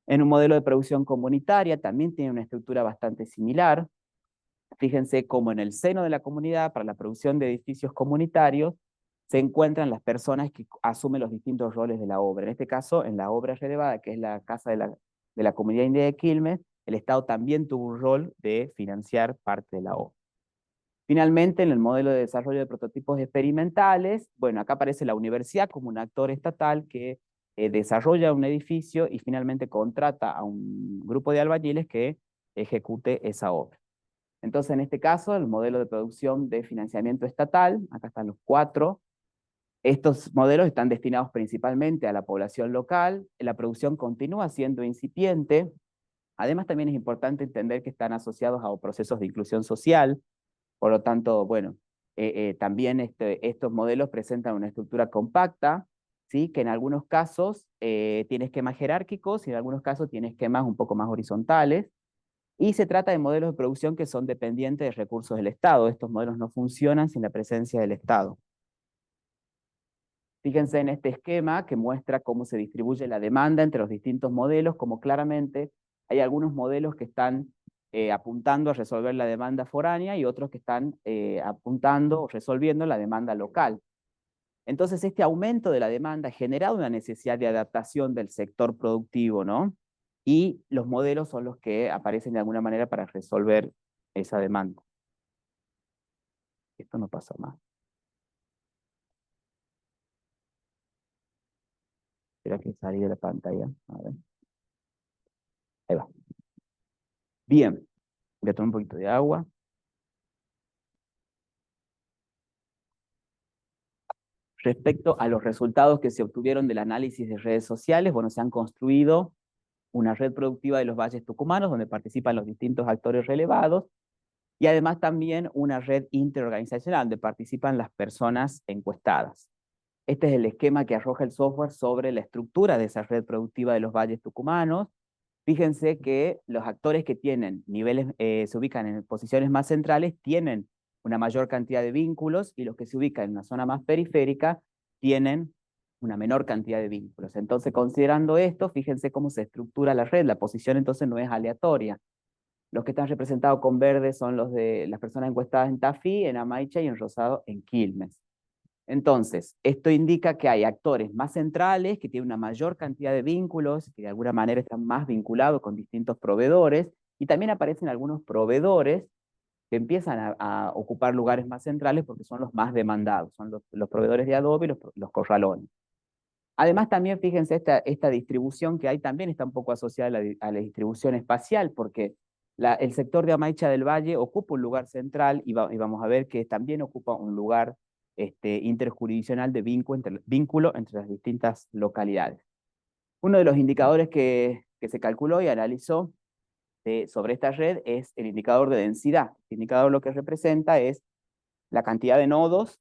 En un modelo de producción comunitaria también tiene una estructura bastante similar. Fíjense cómo en el seno de la comunidad, para la producción de edificios comunitarios, se encuentran las personas que asumen los distintos roles de la obra. En este caso, en la obra relevada, que es la casa de la comunidad india de Quilmes, el Estado también tuvo un rol de financiar parte de la obra. Finalmente, en el modelo de desarrollo de prototipos experimentales, bueno, acá aparece la universidad como un actor estatal que desarrolla un edificio y finalmente contrata a un grupo de albañiles que ejecute esa obra. Entonces, en este caso, el modelo de producción de financiamiento estatal, acá están los 4. Estos modelos están destinados principalmente a la población local. La producción continúa siendo incipiente. Además, también es importante entender que están asociados a procesos de inclusión social. Por lo tanto, bueno, también estos modelos presentan una estructura compacta, ¿sí? Que en algunos casos tiene esquemas jerárquicos y en algunos casos tiene esquemas un poco más horizontales. Y se trata de modelos de producción que son dependientes de recursos del Estado. Estos modelos no funcionan sin la presencia del Estado. Fíjense en este esquema que muestra cómo se distribuye la demanda entre los distintos modelos, como claramente hay algunos modelos que están apuntando a resolver la demanda foránea y otros que están apuntando o resolviendo la demanda local. Entonces, este aumento de la demanda ha generado una necesidad de adaptación del sector productivo, ¿no? Y los modelos son los que aparecen de alguna manera para resolver esa demanda. Esto no pasa más. Espera que salí de la pantalla. A ver. Ahí va. Bien. Voy a tomar un poquito de agua. Respecto a los resultados que se obtuvieron del análisis de redes sociales, bueno, se han construido una red productiva de los valles tucumanos donde participan los distintos actores relevados y además también una red interorganizacional donde participan las personas encuestadas. Este es el esquema que arroja el software sobre la estructura de esa red productiva de los valles tucumanos. Fíjense que los actores que tienen niveles, se ubican en posiciones más centrales, tienen una mayor cantidad de vínculos y los que se ubican en una zona más periférica tienen una menor cantidad de vínculos. Entonces, considerando esto, fíjense cómo se estructura la red. La posición entonces no es aleatoria. Los que están representados con verde son los de las personas encuestadas en Tafí, en Amaicha y en rosado en Quilmes. Entonces, esto indica que hay actores más centrales que tienen una mayor cantidad de vínculos, que de alguna manera están más vinculados con distintos proveedores, y también aparecen algunos proveedores que empiezan a ocupar lugares más centrales porque son los más demandados, son los proveedores de adobe y los corralones. Además, también fíjense, esta distribución que hay también está un poco asociada a la distribución espacial, porque el sector de Amaicha del Valle ocupa un lugar central y vamos a ver que también ocupa un lugar interjurisdiccional de vínculo entre las distintas localidades. Uno de los indicadores que se calculó y analizó sobre esta red es el indicador de densidad. El indicador lo que representa es la cantidad de nodos.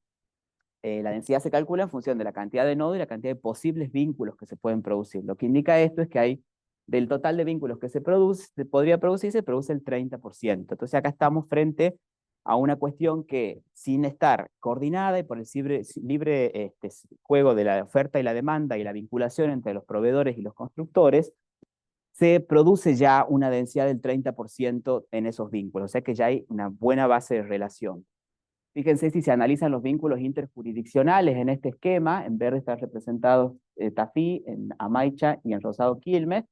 La densidad se calcula en función de la cantidad de nodos y la cantidad de posibles vínculos que se pueden producir. Lo que indica esto es que hay, del total de vínculos que se podría producir, se produce el 30%. Entonces acá estamos frente a una cuestión que, sin estar coordinada y por el libre juego de la oferta y la demanda y la vinculación entre los proveedores y los constructores, se produce ya una densidad del 30% en esos vínculos. O sea que ya hay una buena base de relación. Fíjense si se analizan los vínculos interjurisdiccionales en este esquema, en verde están representados Tafí, en Amaicha y en rosado Quilmes.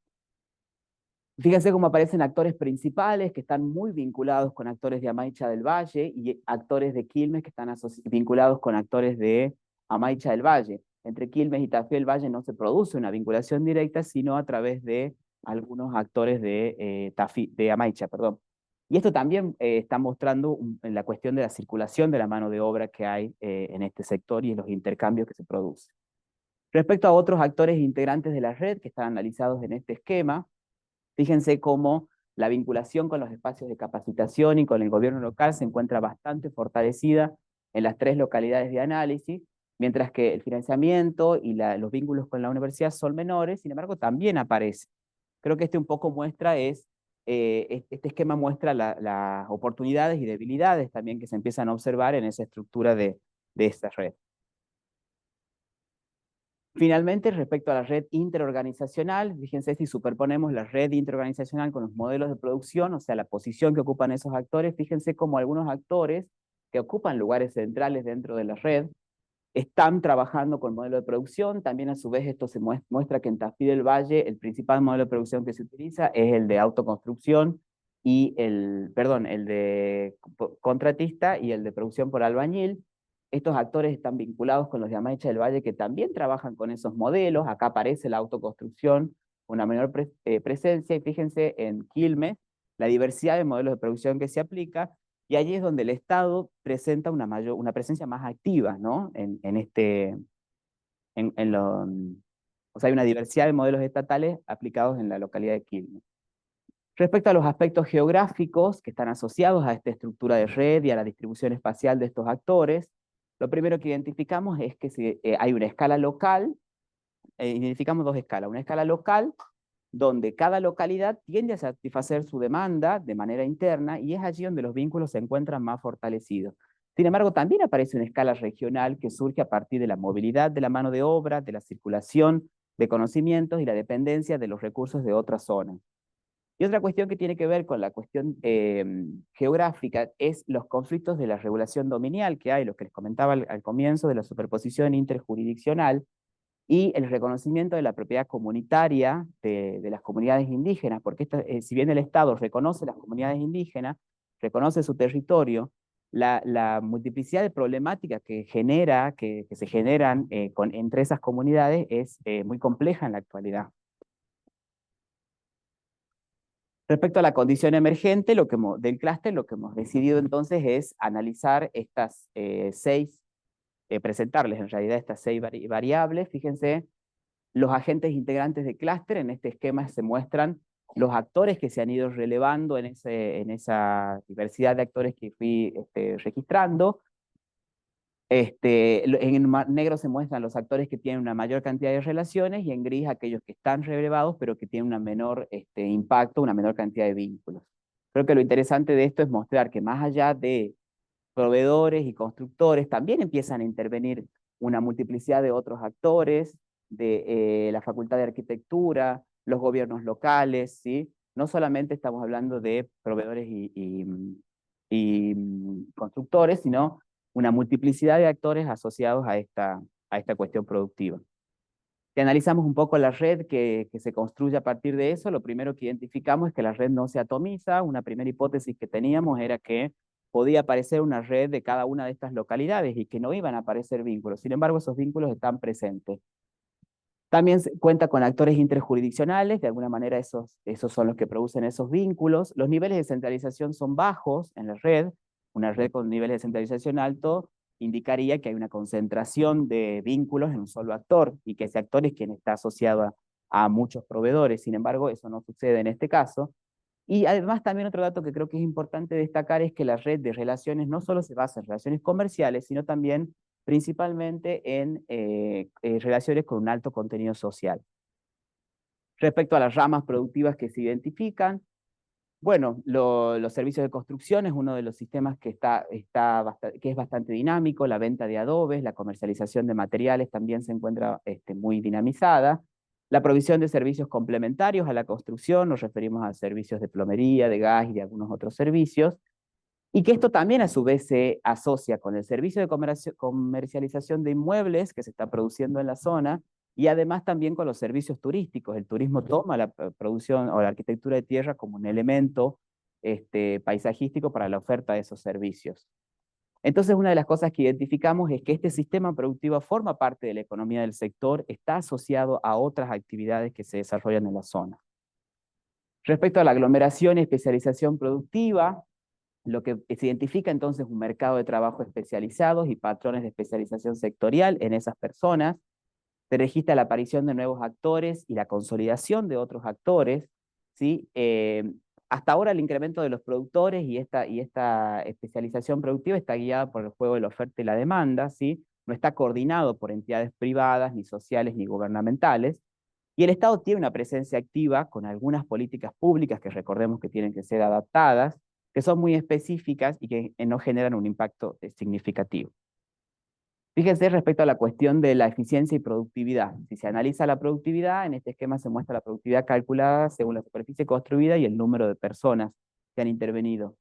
Fíjense cómo aparecen actores principales que están muy vinculados con actores de Amaicha del Valle y actores de Quilmes que están vinculados con actores de Amaicha del Valle. Entre Quilmes y Tafí del Valle no se produce una vinculación directa, sino a través de algunos actores de Amaicha, perdón. Y esto también está mostrando la cuestión de la circulación de la mano de obra que hay en este sector y en los intercambios que se producen. Respecto a otros actores integrantes de la red que están analizados en este esquema, fíjense cómo la vinculación con los espacios de capacitación y con el gobierno local se encuentra bastante fortalecida en las 3 localidades de análisis, mientras que el financiamiento y los vínculos con la universidad son menores, sin embargo también aparece. Creo que este un poco muestra este esquema muestra las oportunidades y debilidades también que se empiezan a observar en esa estructura de esta red. Finalmente, respecto a la red interorganizacional, fíjense si superponemos la red interorganizacional con los modelos de producción, o sea, la posición que ocupan esos actores, fíjense como algunos actores que ocupan lugares centrales dentro de la red están trabajando con modelo de producción. También a su vez esto se muestra que en Tafí del Valle el principal modelo de producción que se utiliza es el de autoconstrucción y el de contratista y el de producción por albañil. Estos actores están vinculados con los de Amaicha del Valle que también trabajan con esos modelos. Acá aparece la autoconstrucción, una menor presencia, y fíjense en Quilmes, la diversidad de modelos de producción que se aplica, y allí es donde el Estado presenta una presencia más activa, ¿no? O sea, hay una diversidad de modelos estatales aplicados en la localidad de Quilmes. Respecto a los aspectos geográficos que están asociados a esta estructura de red y a la distribución espacial de estos actores, lo primero que identificamos es que hay una escala local, identificamos dos escalas, una escala local donde cada localidad tiende a satisfacer su demanda de manera interna y es allí donde los vínculos se encuentran más fortalecidos. Sin embargo, también aparece una escala regional que surge a partir de la movilidad de la mano de obra, de la circulación de conocimientos y la dependencia de los recursos de otras zonas. Y otra cuestión que tiene que ver con la cuestión geográfica es los conflictos de la regulación dominial que hay, lo que les comentaba al comienzo de la superposición interjurisdiccional, y el reconocimiento de la propiedad comunitaria de las comunidades indígenas, porque si bien el Estado reconoce las comunidades indígenas, reconoce su territorio, la multiplicidad de problemáticas que se generan entre esas comunidades es muy compleja en la actualidad. Respecto a la condición emergente del clúster, lo que hemos decidido entonces es analizar estas presentarles en realidad estas 6 variables. Fíjense, los agentes integrantes de clúster en este esquema se muestran los actores que se han ido relevando en esa diversidad de actores que fui registrando. En negro se muestran los actores que tienen una mayor cantidad de relaciones y en gris aquellos que están relevados pero que tienen un menor impacto, una menor cantidad de vínculos. Creo que lo interesante de esto es mostrar que más allá de proveedores y constructores, también empiezan a intervenir una multiplicidad de otros actores, de la Facultad de Arquitectura, los gobiernos locales, ¿sí? No solamente estamos hablando de proveedores y constructores, sino una multiplicidad de actores asociados a esta cuestión productiva. Si analizamos un poco la red que se construye a partir de eso, lo primero que identificamos es que la red no se atomiza. Una primera hipótesis que teníamos era que podía aparecer una red de cada una de estas localidades y que no iban a aparecer vínculos. Sin embargo, esos vínculos están presentes. También cuenta con actores interjurisdiccionales, de alguna manera esos son los que producen esos vínculos. Los niveles de centralización son bajos en la red. Una red con niveles de centralización alto indicaría que hay una concentración de vínculos en un solo actor y que ese actor es quien está asociado a muchos proveedores. Sin embargo, eso no sucede en este caso. Y además también otro dato que creo que es importante destacar es que la red de relaciones no solo se basa en relaciones comerciales, sino también principalmente en relaciones con un alto contenido social. Respecto a las ramas productivas que se identifican, bueno, los servicios de construcción es uno de los sistemas que es bastante dinámico. La venta de adobes, la comercialización de materiales también se encuentra muy dinamizada. La provisión de servicios complementarios a la construcción, nos referimos a servicios de plomería, de gas y de algunos otros servicios. Y que esto también a su vez se asocia con el servicio de comercialización de inmuebles que se está produciendo en la zona y además también con los servicios turísticos. El turismo toma la producción o la arquitectura de tierra como un elemento paisajístico para la oferta de esos servicios. Entonces, una de las cosas que identificamos es que este sistema productivo forma parte de la economía del sector, está asociado a otras actividades que se desarrollan en la zona. Respecto a la aglomeración y especialización productiva, lo que se identifica entonces es un mercado de trabajo especializados y patrones de especialización sectorial en esas personas. Se registra la aparición de nuevos actores y la consolidación de otros actores, ¿sí? Hasta ahora el incremento de los productores y esta especialización productiva está guiada por el juego de la oferta y la demanda, ¿sí? no está coordinado por entidades privadas, ni sociales, ni gubernamentales, y el Estado tiene una presencia activa con algunas políticas públicas que recordemos que tienen que ser adaptadas, que son muy específicas y que no generan un impacto significativo. Fíjense respecto a la cuestión de la eficiencia y productividad. Si se analiza la productividad, en este esquema se muestra la productividad calculada según la superficie construida y el número de personas que han intervenido.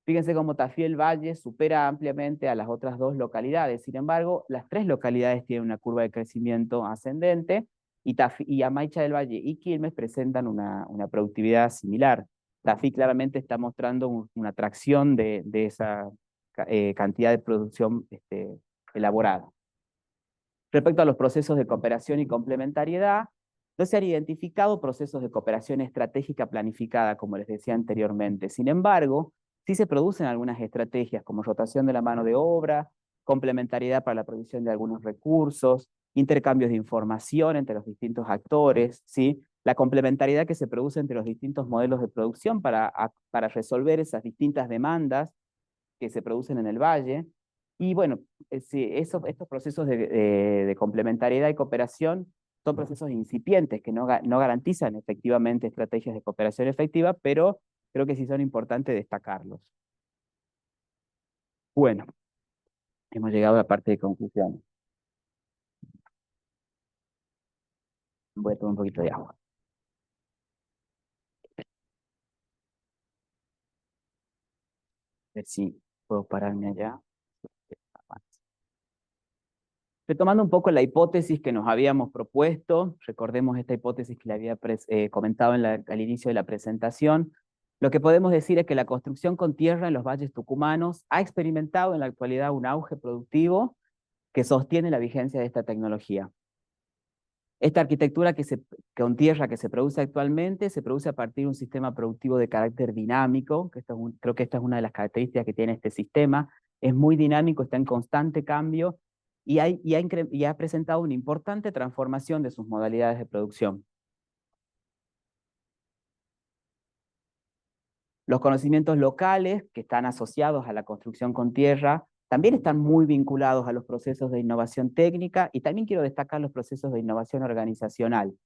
Fíjense cómo Tafí del Valle supera ampliamente a las otras dos localidades. Sin embargo, las tres localidades tienen una curva de crecimiento ascendente y Amaicha del Valle y Quilmes presentan una productividad similar. Tafí claramente está mostrando una atracción de esa cantidad de producción elaborada. Respecto a los procesos de cooperación y complementariedad, no se han identificado procesos de cooperación estratégica planificada, como les decía anteriormente. Sin embargo, sí se producen algunas estrategias como rotación de la mano de obra, complementariedad para la provisión de algunos recursos, intercambios de información entre los distintos actores, ¿sí? La complementariedad que se produce entre los distintos modelos de producción para resolver esas distintas demandas que se producen en el valle. Y bueno, sí, estos procesos de complementariedad y cooperación son procesos incipientes que no garantizan efectivamente estrategias de cooperación efectiva, pero creo que sí son importantes destacarlos. Bueno, hemos llegado a la parte de conclusión. Voy a tomar un poquito de agua. A ver si puedo pararme allá. Retomando un poco la hipótesis que nos habíamos propuesto, recordemos esta hipótesis que le había comentado al inicio de la presentación, lo que podemos decir es que la construcción con tierra en los valles tucumanos ha experimentado en la actualidad un auge productivo que sostiene la vigencia de esta tecnología. Esta arquitectura con tierra que se produce actualmente se produce a partir de un sistema productivo de carácter dinámico, que creo que esta es una de las características que tiene este sistema, es muy dinámico, está en constante cambio y ha presentado una importante transformación de sus modalidades de producción. Los conocimientos locales que están asociados a la construcción con tierra también están muy vinculados a los procesos de innovación técnica y también quiero destacar los procesos de innovación organizacional,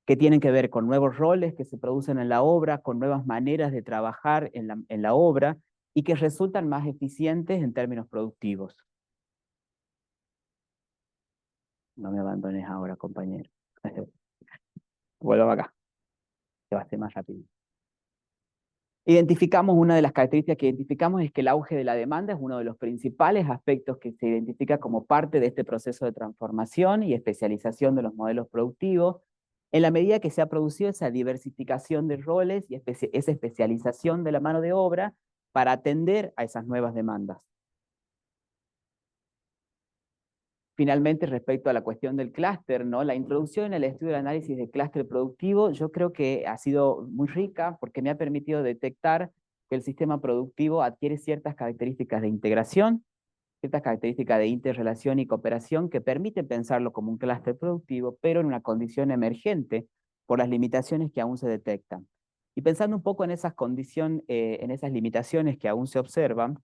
que tienen que ver con nuevos roles que se producen en la obra, con nuevas maneras de trabajar en la obra y que resultan más eficientes en términos productivos. No me abandones ahora, compañero. Vuelvo acá, que va a ser más rápido. Una de las características que identificamos es que el auge de la demanda es uno de los principales aspectos que se identifica como parte de este proceso de transformación y especialización de los modelos productivos, en la medida que se ha producido esa diversificación de roles y esa especialización de la mano de obra para atender a esas nuevas demandas. Finalmente, respecto a la cuestión del clúster, ¿no? La introducción en el estudio del análisis del clúster productivo, yo creo que ha sido muy rica porque me ha permitido detectar que el sistema productivo adquiere ciertas características de integración, ciertas características de interrelación y cooperación que permiten pensarlo como un clúster productivo, pero en una condición emergente por las limitaciones que aún se detectan. Y pensando un poco en en esas limitaciones que aún se observan,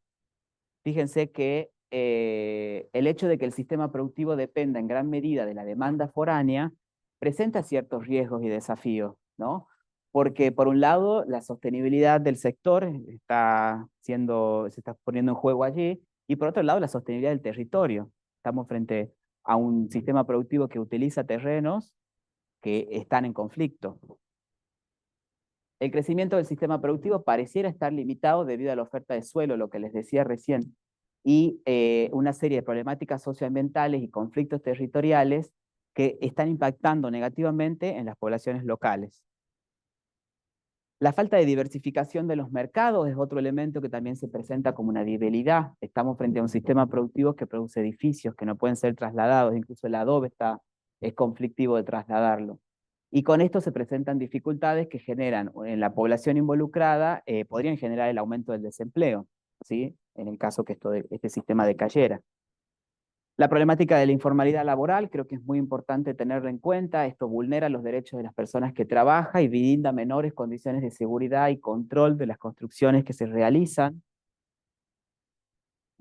fíjense que el hecho de que el sistema productivo dependa en gran medida de la demanda foránea presenta ciertos riesgos y desafíos, ¿no? Porque por un lado la sostenibilidad del sector se está poniendo en juego allí, y por otro lado la sostenibilidad del territorio. Estamos frente a un sistema productivo que utiliza terrenos que están en conflicto. El crecimiento del sistema productivo pareciera estar limitado debido a la oferta de suelo, lo que les decía recién, y una serie de problemáticas socioambientales y conflictos territoriales que están impactando negativamente en las poblaciones locales. La falta de diversificación de los mercados es otro elemento que también se presenta como una debilidad. Estamos frente a un sistema productivo que produce edificios que no pueden ser trasladados, incluso el adobe es conflictivo de trasladarlo. Y con esto se presentan dificultades que generan en la población involucrada, podrían generar el aumento del desempleo, ¿sí? En el caso que este sistema decayera. La problemática de la informalidad laboral creo que es muy importante tenerla en cuenta. Esto vulnera los derechos de las personas que trabajan y brinda menores condiciones de seguridad y control de las construcciones que se realizan,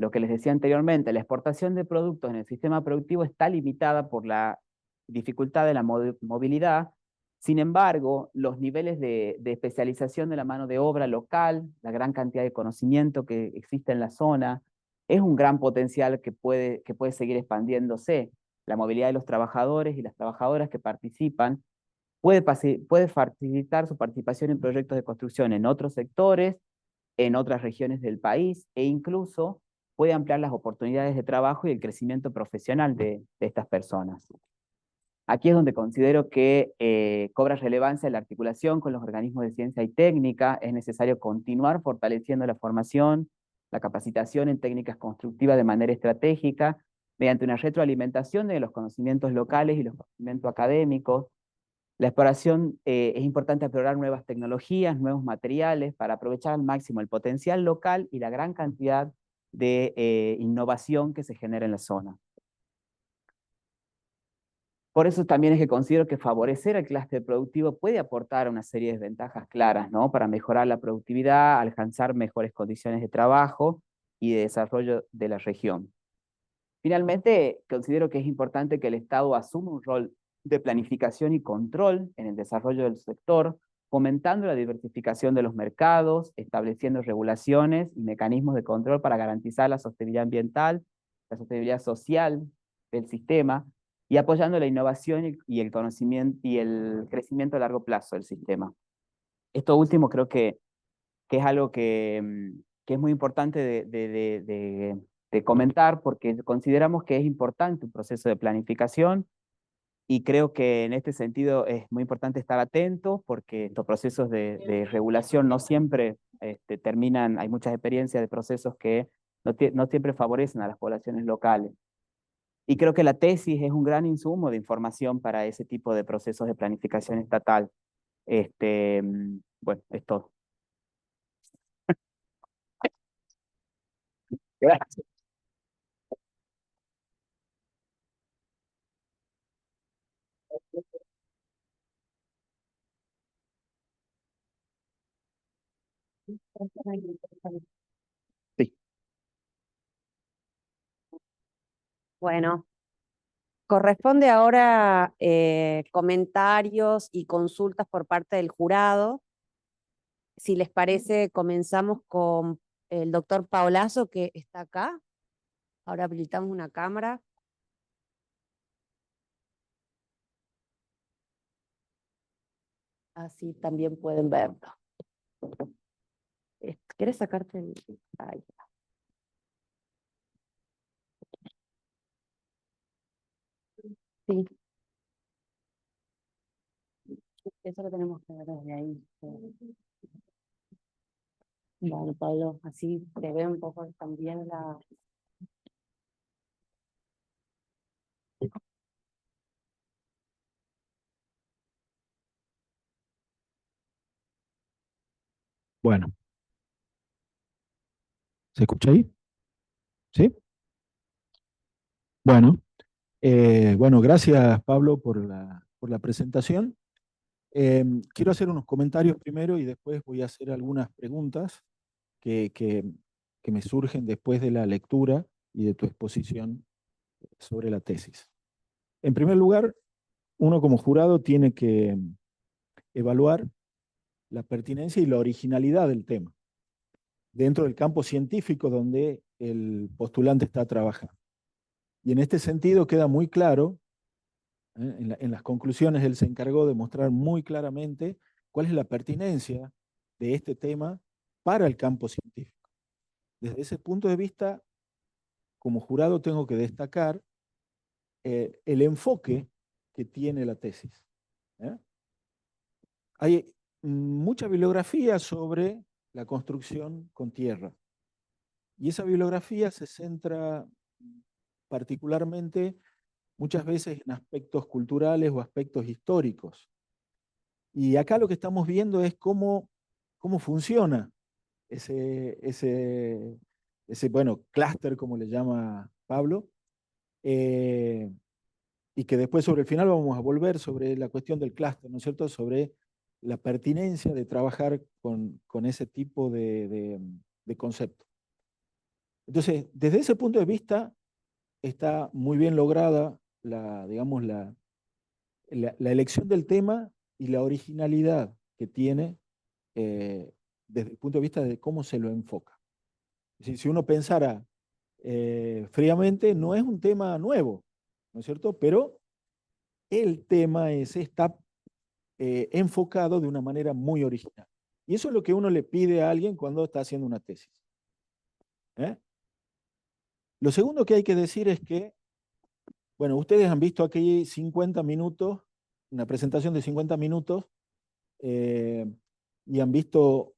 lo que les decía anteriormente, la exportación de productos en el sistema productivo está limitada por la dificultad de la movilidad. Sin embargo, los niveles de especialización de la mano de obra local, la gran cantidad de conocimiento que existe en la zona, es un gran potencial que puede seguir expandiéndose. La movilidad de los trabajadores y las trabajadoras que participan puede facilitar su participación en proyectos de construcción en otros sectores, en otras regiones del país, e incluso puede ampliar las oportunidades de trabajo y el crecimiento profesional de estas personas. Aquí es donde considero que cobra relevancia la articulación con los organismos de ciencia y técnica. Es necesario continuar fortaleciendo la formación, la capacitación en técnicas constructivas de manera estratégica, mediante una retroalimentación de los conocimientos locales y los conocimientos académicos. La exploración, es importante explorar nuevas tecnologías, nuevos materiales, para aprovechar al máximo el potencial local y la gran cantidad de innovación que se genera en la zona. Por eso también es que considero que favorecer el clúster productivo puede aportar una serie de ventajas claras, ¿no? Para mejorar la productividad, alcanzar mejores condiciones de trabajo y de desarrollo de la región. Finalmente, considero que es importante que el Estado asuma un rol de planificación y control en el desarrollo del sector, fomentando la diversificación de los mercados, estableciendo regulaciones y mecanismos de control para garantizar la sostenibilidad ambiental, la sostenibilidad social del sistema, y apoyando la innovación y el conocimiento y el crecimiento a largo plazo del sistema. Esto último creo que es algo que es muy importante de comentar, porque consideramos que es importante un proceso de planificación, y creo que en este sentido es muy importante estar atentos, porque estos procesos de regulación no siempre terminan. Hay muchas experiencias de procesos que no siempre favorecen a las poblaciones locales. Y creo que la tesis es un gran insumo de información para ese tipo de procesos de planificación estatal. Bueno, es todo. Gracias. Sí. Bueno, corresponde ahora comentarios y consultas por parte del jurado. Si les parece, comenzamos con el doctor Paolazo, que está acá. Ahora habilitamos una cámara. Así también pueden verlo. ¿Quieres sacarte el...? Ahí está. Sí, eso lo tenemos que ver desde ahí. Bueno, Pablo, así te ve un poco también la... Bueno, ¿se escucha ahí? ¿Sí? Bueno, bueno, gracias Pablo por la presentación. Quiero hacer unos comentarios primero y después voy a hacer algunas preguntas que, que, que me surgen después de la lectura y de tu exposición sobre la tesis. En primer lugar, uno como jurado tiene que evaluar la pertinencia y la originalidad del tema dentro del campo científico donde el postulante está trabajando. Y en este sentido queda muy claro, en las conclusiones él se encargó de mostrar muy claramente cuál es la pertinencia de este tema para el campo científico. Desde ese punto de vista, como jurado tengo que destacar el enfoque que tiene la tesis. ¿eh? Hay mucha bibliografía sobre la construcción con tierra. Y esa bibliografía se centra particularmente muchas veces en aspectos culturales o aspectos históricos. Y acá lo que estamos viendo es cómo funciona ese bueno, clúster, como le llama Pablo, y que después sobre el final vamos a volver sobre la cuestión del clúster, ¿no es cierto?, sobre la pertinencia de trabajar con ese tipo de concepto. Entonces, desde ese punto de vista, está muy bien lograda digamos, la elección del tema y la originalidad que tiene desde el punto de vista de cómo se lo enfoca. Es decir, si uno pensara fríamente, no es un tema nuevo, ¿no es cierto? Pero el tema está enfocado de una manera muy original. Y eso es lo que uno le pide a alguien cuando está haciendo una tesis. ¿Eh? Lo segundo que hay que decir es que, bueno, ustedes han visto aquí 50 minutos, una presentación de 50 minutos, y han visto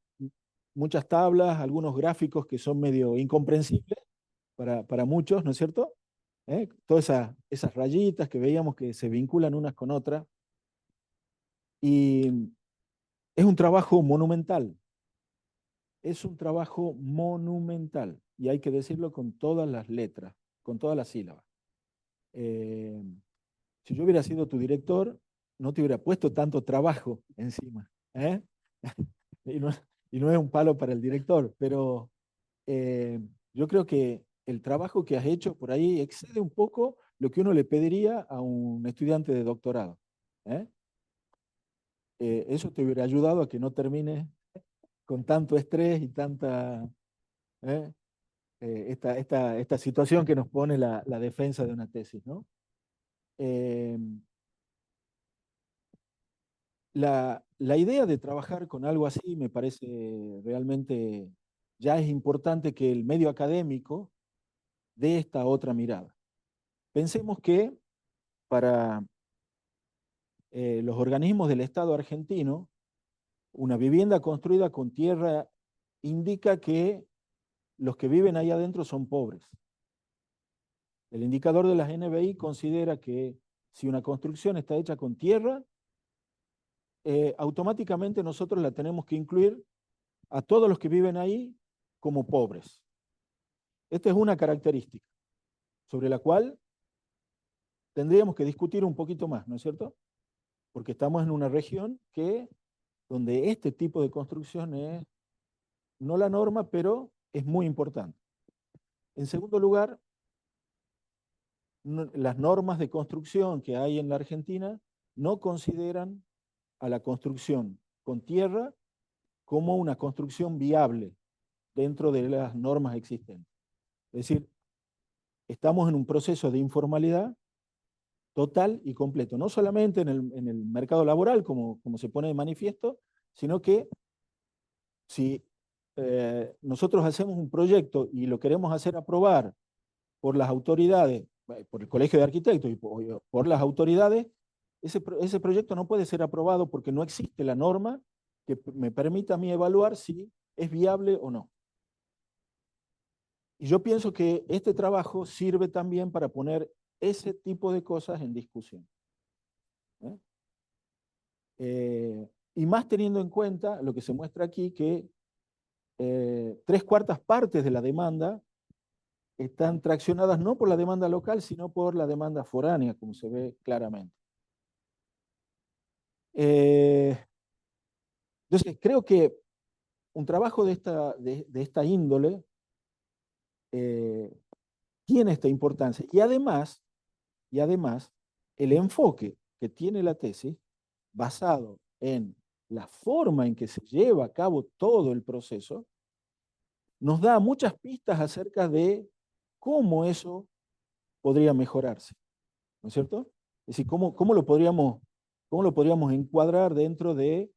muchas tablas, algunos gráficos que son medio incomprensibles para muchos, ¿no es cierto? Todas esas rayitas que veíamos que se vinculan unas con otras. Y es un trabajo monumental. Es un trabajo monumental. Y hay que decirlo con todas las letras, con todas las sílabas. Si yo hubiera sido tu director, no te hubiera puesto tanto trabajo encima. ¿Eh? y, no, y no es un palo para el director, pero yo creo que el trabajo que has hecho por ahí excede un poco lo que uno le pediría a un estudiante de doctorado. ¿Eh? Eso te hubiera ayudado a que no termines con tanto estrés y tanta esta situación que nos pone la defensa de una tesis, ¿no? La idea de trabajar con algo así me parece realmente, ya es importante que el medio académico dé esta otra mirada. Pensemos que para los organismos del Estado argentino, una vivienda construida con tierra indica que los que viven ahí adentro son pobres. El indicador de las NBI considera que si una construcción está hecha con tierra, automáticamente nosotros la tenemos que incluir a todos los que viven ahí como pobres. Esta es una característica sobre la cual tendríamos que discutir un poquito más, ¿no es cierto? Porque estamos en una región donde este tipo de construcción es no la norma, pero es muy importante. En segundo lugar, las normas de construcción que hay en la Argentina no consideran a la construcción con tierra como una construcción viable dentro de las normas existentes. Es decir, estamos en un proceso de informalidad total y completo, no solamente en el mercado laboral, como se pone de manifiesto, sino que si nosotros hacemos un proyecto y lo queremos hacer aprobar por las autoridades, por el Colegio de Arquitectos y por las autoridades, ese proyecto no puede ser aprobado porque no existe la norma que me permita a mí evaluar si es viable o no. Y yo pienso que este trabajo sirve también para poner ese tipo de cosas en discusión. Y más teniendo en cuenta lo que se muestra aquí, que 3/4 partes de la demanda están traccionadas no por la demanda local, sino por la demanda foránea, como se ve claramente. Entonces, creo que un trabajo de esta índole tiene esta importancia. Y además, el enfoque que tiene la tesis, basado en la forma en que se lleva a cabo todo el proceso, nos da muchas pistas acerca de cómo eso podría mejorarse, ¿no es cierto? Es decir, cómo lo podríamos encuadrar dentro de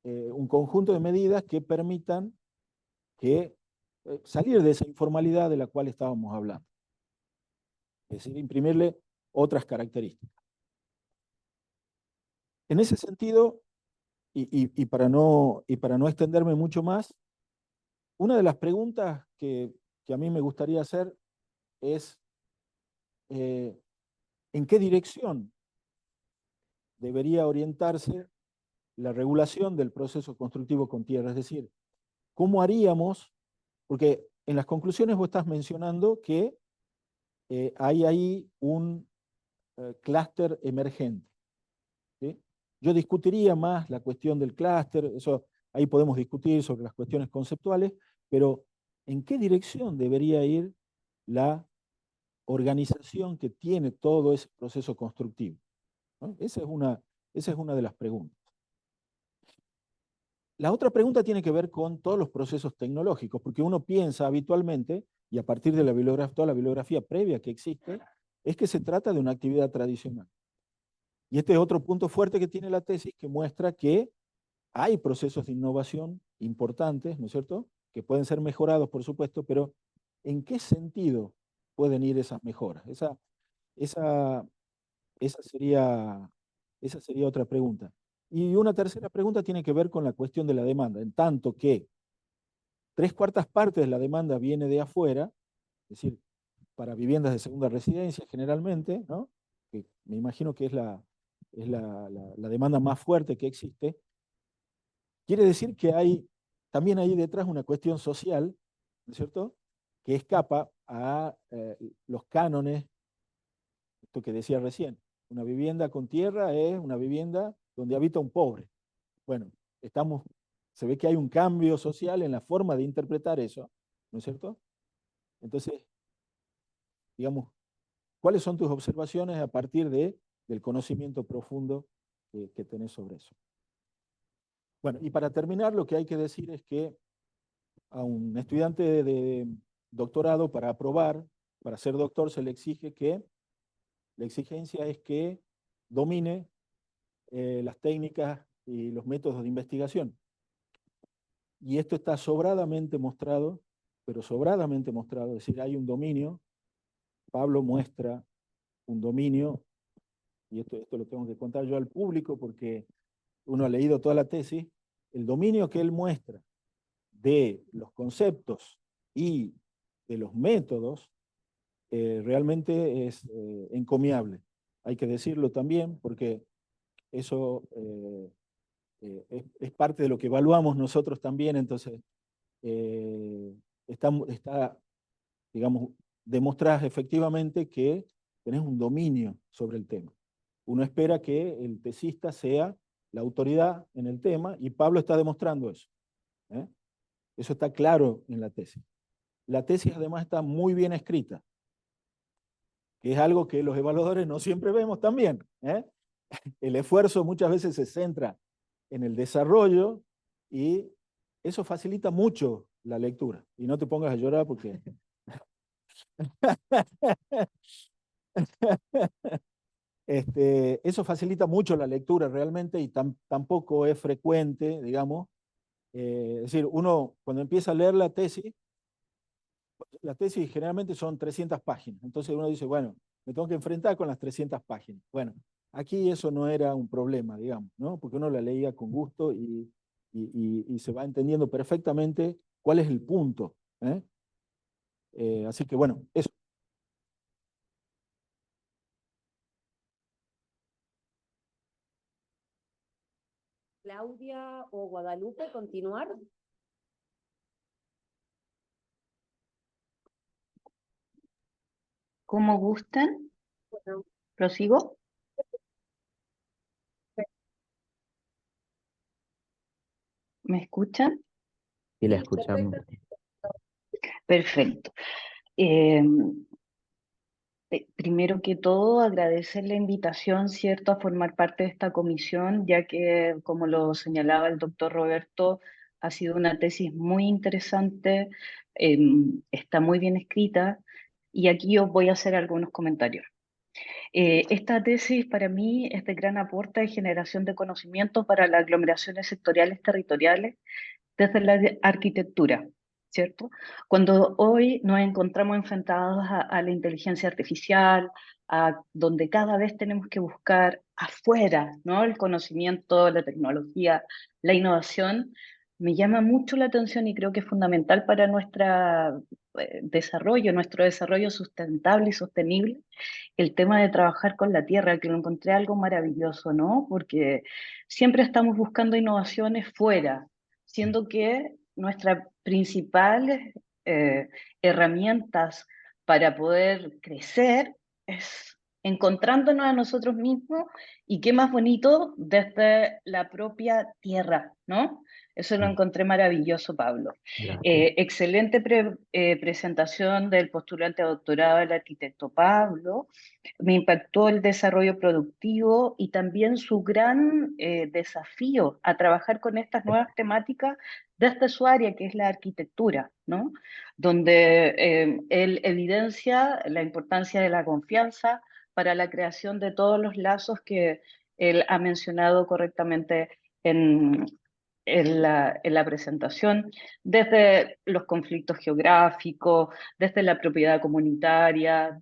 un conjunto de medidas que permitan salir de esa informalidad de la cual estábamos hablando. Es decir, imprimirle otras características. En ese sentido, y para no extenderme mucho más, una de las preguntas que a mí me gustaría hacer es ¿en qué dirección debería orientarse la regulación del proceso constructivo con tierra? Es decir, ¿cómo haríamos? Porque en las conclusiones vos estás mencionando que hay ahí un clúster emergente. ¿Sí? Yo discutiría más la cuestión del clúster, eso ahí podemos discutir sobre las cuestiones conceptuales, pero en qué dirección debería ir la organización que tiene todo ese proceso constructivo, ¿no? Esa es una de las preguntas. La otra pregunta tiene que ver con todos los procesos tecnológicos, porque uno piensa habitualmente, y a partir de toda la bibliografía previa que existe, es que se trata de una actividad tradicional. Y este es otro punto fuerte que tiene la tesis, que muestra que hay procesos de innovación importantes, ¿no es cierto?, que pueden ser mejorados, por supuesto, pero ¿en qué sentido pueden ir esas mejoras? Esa, esa sería otra pregunta. Y una tercera pregunta tiene que ver con la cuestión de la demanda, en tanto que 3/4 partes de la demanda viene de afuera, es decir, para viviendas de segunda residencia generalmente, ¿no?, que me imagino que es la demanda más fuerte que existe. Quiere decir que hay también ahí detrás una cuestión social, ¿no es cierto?, que escapa a los cánones, esto que decía recién. Una vivienda con tierra es una vivienda donde habita un pobre. Bueno, se ve que hay un cambio social en la forma de interpretar eso, ¿no es cierto? Entonces, digamos, ¿cuáles son tus observaciones a partir del conocimiento profundo que tenés sobre eso? Bueno, y para terminar, lo que hay que decir es que a un estudiante de doctorado, para aprobar, para ser doctor, se le exige que, la exigencia es que domine las técnicas y los métodos de investigación. Y esto está sobradamente mostrado, pero sobradamente mostrado, es decir, hay un dominio. Pablo muestra un dominio, y esto lo tengo que contar yo al público porque uno ha leído toda la tesis, el dominio que él muestra de los conceptos y de los métodos realmente es encomiable. Hay que decirlo también porque eso es parte de lo que evaluamos nosotros también, entonces está, digamos, demostrás efectivamente que tenés un dominio sobre el tema. Uno espera que el tesista sea la autoridad en el tema y Pablo está demostrando eso. Eso está claro en la tesis. La tesis además está muy bien escrita, que es algo que los evaluadores no siempre vemos también. El esfuerzo muchas veces se centra en el desarrollo y eso facilita mucho la lectura. Y no te pongas a llorar porque... eso facilita mucho la lectura realmente y tampoco es frecuente, digamos. Es decir, uno cuando empieza a leer la tesis generalmente son 300 páginas. Entonces uno dice, bueno, me tengo que enfrentar con las 300 páginas. Bueno, aquí eso no era un problema, digamos, ¿no? Porque uno la leía con gusto y se va entendiendo perfectamente cuál es el punto. Así que bueno, eso. Claudia o Guadalupe, continuar. Como gusten. Bueno, ¿Prosigo? ¿Me escuchan? Y la sí, escuchamos. Perfecto. Primero que todo, agradecer la invitación, ¿cierto?, a formar parte de esta comisión, ya que, como lo señalaba el doctor Roberto, ha sido una tesis muy interesante, está muy bien escrita, y aquí os voy a hacer algunos comentarios. Esta tesis para mí es de gran aporte de generación de conocimiento para las aglomeraciones sectoriales territoriales desde la arquitectura, ¿cierto? Cuando hoy nos encontramos enfrentados a la inteligencia artificial, a donde cada vez tenemos que buscar afuera, ¿no?, el conocimiento, la tecnología, la innovación, me llama mucho la atención y creo que es fundamental para nuestro desarrollo sustentable y sostenible, el tema de trabajar con la tierra, que lo encontré algo maravilloso, ¿no? Porque siempre estamos buscando innovaciones fuera, siendo que nuestras principales herramientas para poder crecer es encontrándonos a nosotros mismos, y qué más bonito desde la propia tierra, ¿no? Eso lo encontré maravilloso, Pablo. Gracias. Excelente presentación del postulante a doctorado del arquitecto Pablo. Me impactó el desarrollo productivo y también su gran desafío a trabajar con estas nuevas temáticas desde su área, que es la arquitectura, ¿no? Donde él evidencia la importancia de la confianza para la creación de todos los lazos que él ha mencionado correctamente en la presentación, desde los conflictos geográficos, desde la propiedad comunitaria,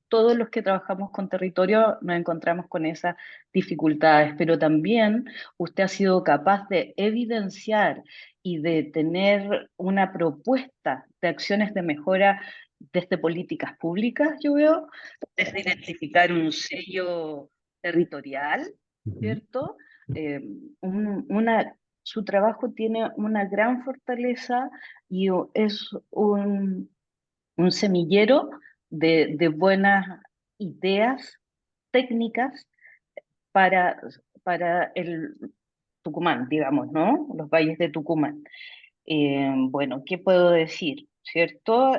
todos los que trabajamos con territorio nos encontramos con esas dificultades, pero también usted ha sido capaz de evidenciar y de tener una propuesta de acciones de mejora desde políticas públicas, yo veo, desde identificar un sello territorial, ¿cierto? Su trabajo tiene una gran fortaleza y es un semillero de buenas ideas técnicas para el Tucumán, digamos, ¿no? Los valles de Tucumán. Bueno, ¿qué puedo decir? ¿Cierto?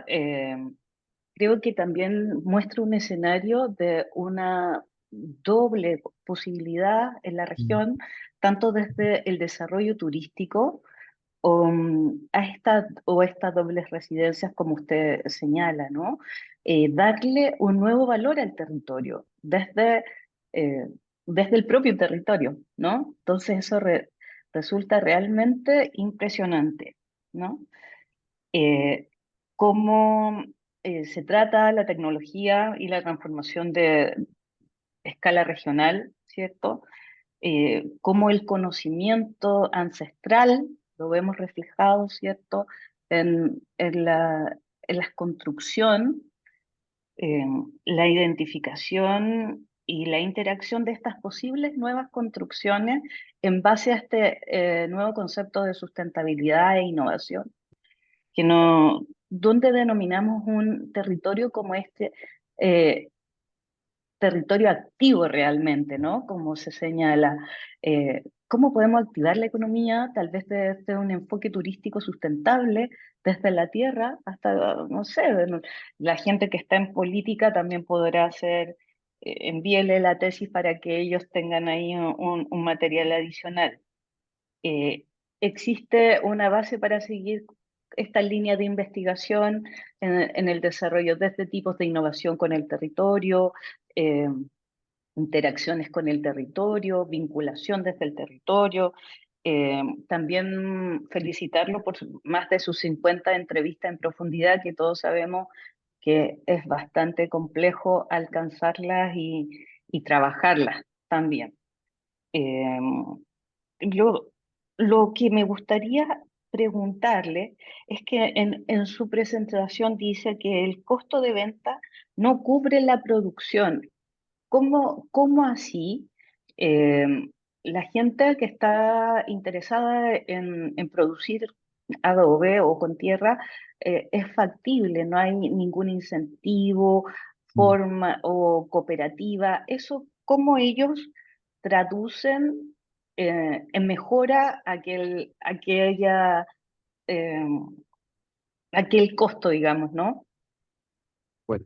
Creo que también muestra un escenario de una doble posibilidad en la región, tanto desde el desarrollo turístico o estas dobles residencias, como usted señala, ¿no? Darle un nuevo valor al territorio, eh, desde el propio territorio, ¿no? Entonces eso resulta realmente impresionante, ¿no? Eh, cómo se trata la tecnología y la transformación de escala regional, ¿cierto? Cómo el conocimiento ancestral lo vemos reflejado, ¿cierto? En la construcción, eh, la identificación y la interacción de estas posibles nuevas construcciones en base a este nuevo concepto de sustentabilidad e innovación, que no, donde denominamos un territorio como este, eh, territorio activo realmente, ¿no? Como se señala. ¿Cómo podemos activar la economía? Tal vez desde un enfoque turístico sustentable, desde la tierra hasta, no sé, la gente que está en política también podrá hacer, envíele la tesis para que ellos tengan ahí un material adicional. Eh, ¿Existe una base para seguir esta línea de investigación en el desarrollo de este tipo de innovación con el territorio, eh, interacciones con el territorio, vinculación desde el territorio? También felicitarlo por más de sus 50 entrevistas en profundidad, que todos sabemos que es bastante complejo alcanzarlas y trabajarlas también. Eh, lo, lo que me gustaría preguntarle es que en su presentación dice que el costo de venta no cubre la producción. ¿Cómo así? Eh, la gente que está interesada en producir adobe o con tierra, es factible, no hay ningún incentivo, forma o cooperativa. Eso, ¿cómo ellos traducen en mejora eh, aquel costo, digamos, ¿no? Bueno,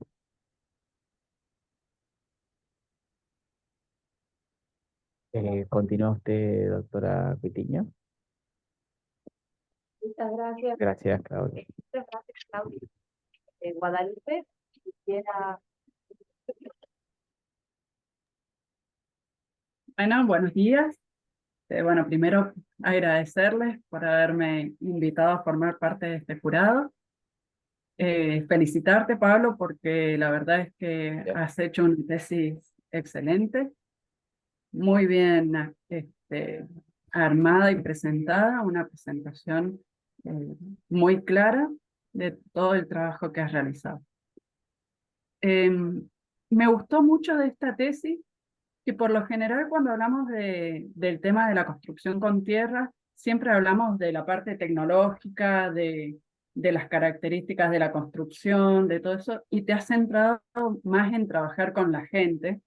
continúa usted, doctora Cuitiño. Muchas gracias. Gracias, Claudia. Muchas gracias, Claudia. Guadalupe, quisiera... Bueno, buenos días. Bueno, primero agradecerles por haberme invitado a formar parte de este jurado. Felicitarte, Pablo, porque la verdad es que has hecho una tesis excelente, muy bien armada y presentada, una presentación muy clara de todo el trabajo que has realizado. Me gustó mucho de esta tesis que por lo general cuando hablamos del tema de la construcción con tierra, siempre hablamos de la parte tecnológica, de las características de la construcción, de todo eso, y te has centrado más en trabajar con la gente.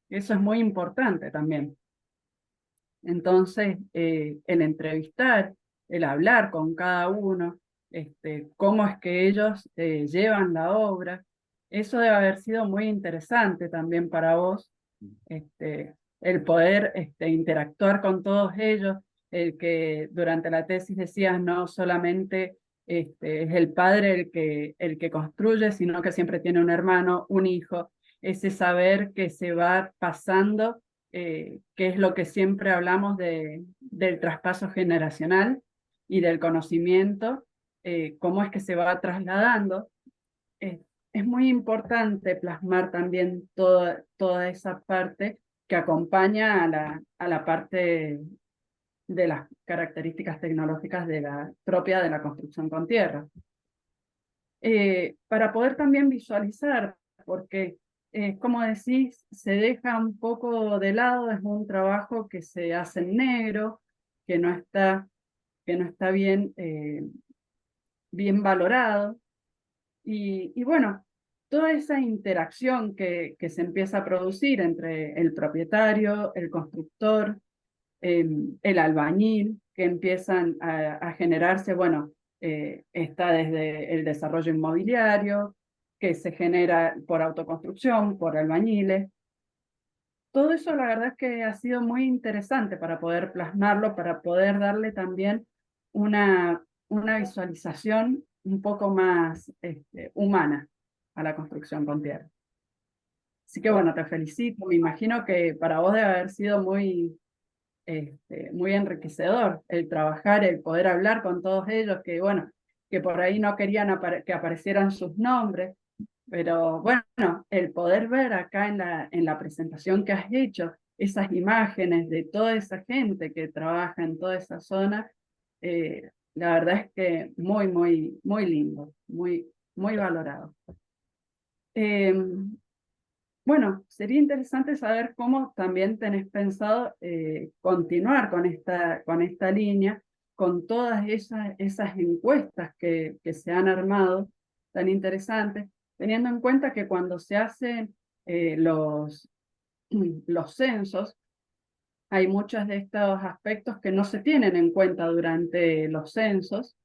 Eso es muy importante también. Entonces, el entrevistar, el hablar con cada uno, cómo es que ellos llevan la obra, eso debe haber sido muy interesante también para vos, el poder interactuar con todos ellos, el que durante la tesis decías no solamente es el padre el que construye, sino que siempre tiene un hermano, un hijo, ese saber que se va pasando, que es lo que siempre hablamos del traspaso generacional y del conocimiento, cómo es que se va trasladando. Es muy importante plasmar también toda esa parte que acompaña a la parte de las características tecnológicas propia de la construcción con tierra. Para poder también visualizar, porque como decís, se deja un poco de lado, es un trabajo que se hace en negro, que no está bien, bien valorado. Y bueno, toda esa interacción que se empieza a producir entre el propietario, el constructor, el albañil, que empiezan a generarse, bueno, está desde el desarrollo inmobiliario, que se genera por autoconstrucción, por albañiles. Todo eso la verdad es que ha sido muy interesante para poder plasmarlo, para poder darle también una visualización un poco más humana a la construcción con tierra. Así que bueno, te felicito. Me imagino que para vos debe haber sido muy enriquecedor el trabajar, el poder hablar con todos ellos, que bueno, que por ahí no querían que aparecieran sus nombres, pero bueno, el poder ver acá en la presentación que has hecho, esas imágenes de toda esa gente que trabaja en toda esa zona, la verdad es que muy lindo, muy valorado. Bueno, sería interesante saber cómo también tenés pensado continuar con esta línea, con todas esas encuestas que se han armado tan interesantes, teniendo en cuenta que cuando se hacen los censos, hay muchos de estos aspectos que no se tienen en cuenta durante los censos,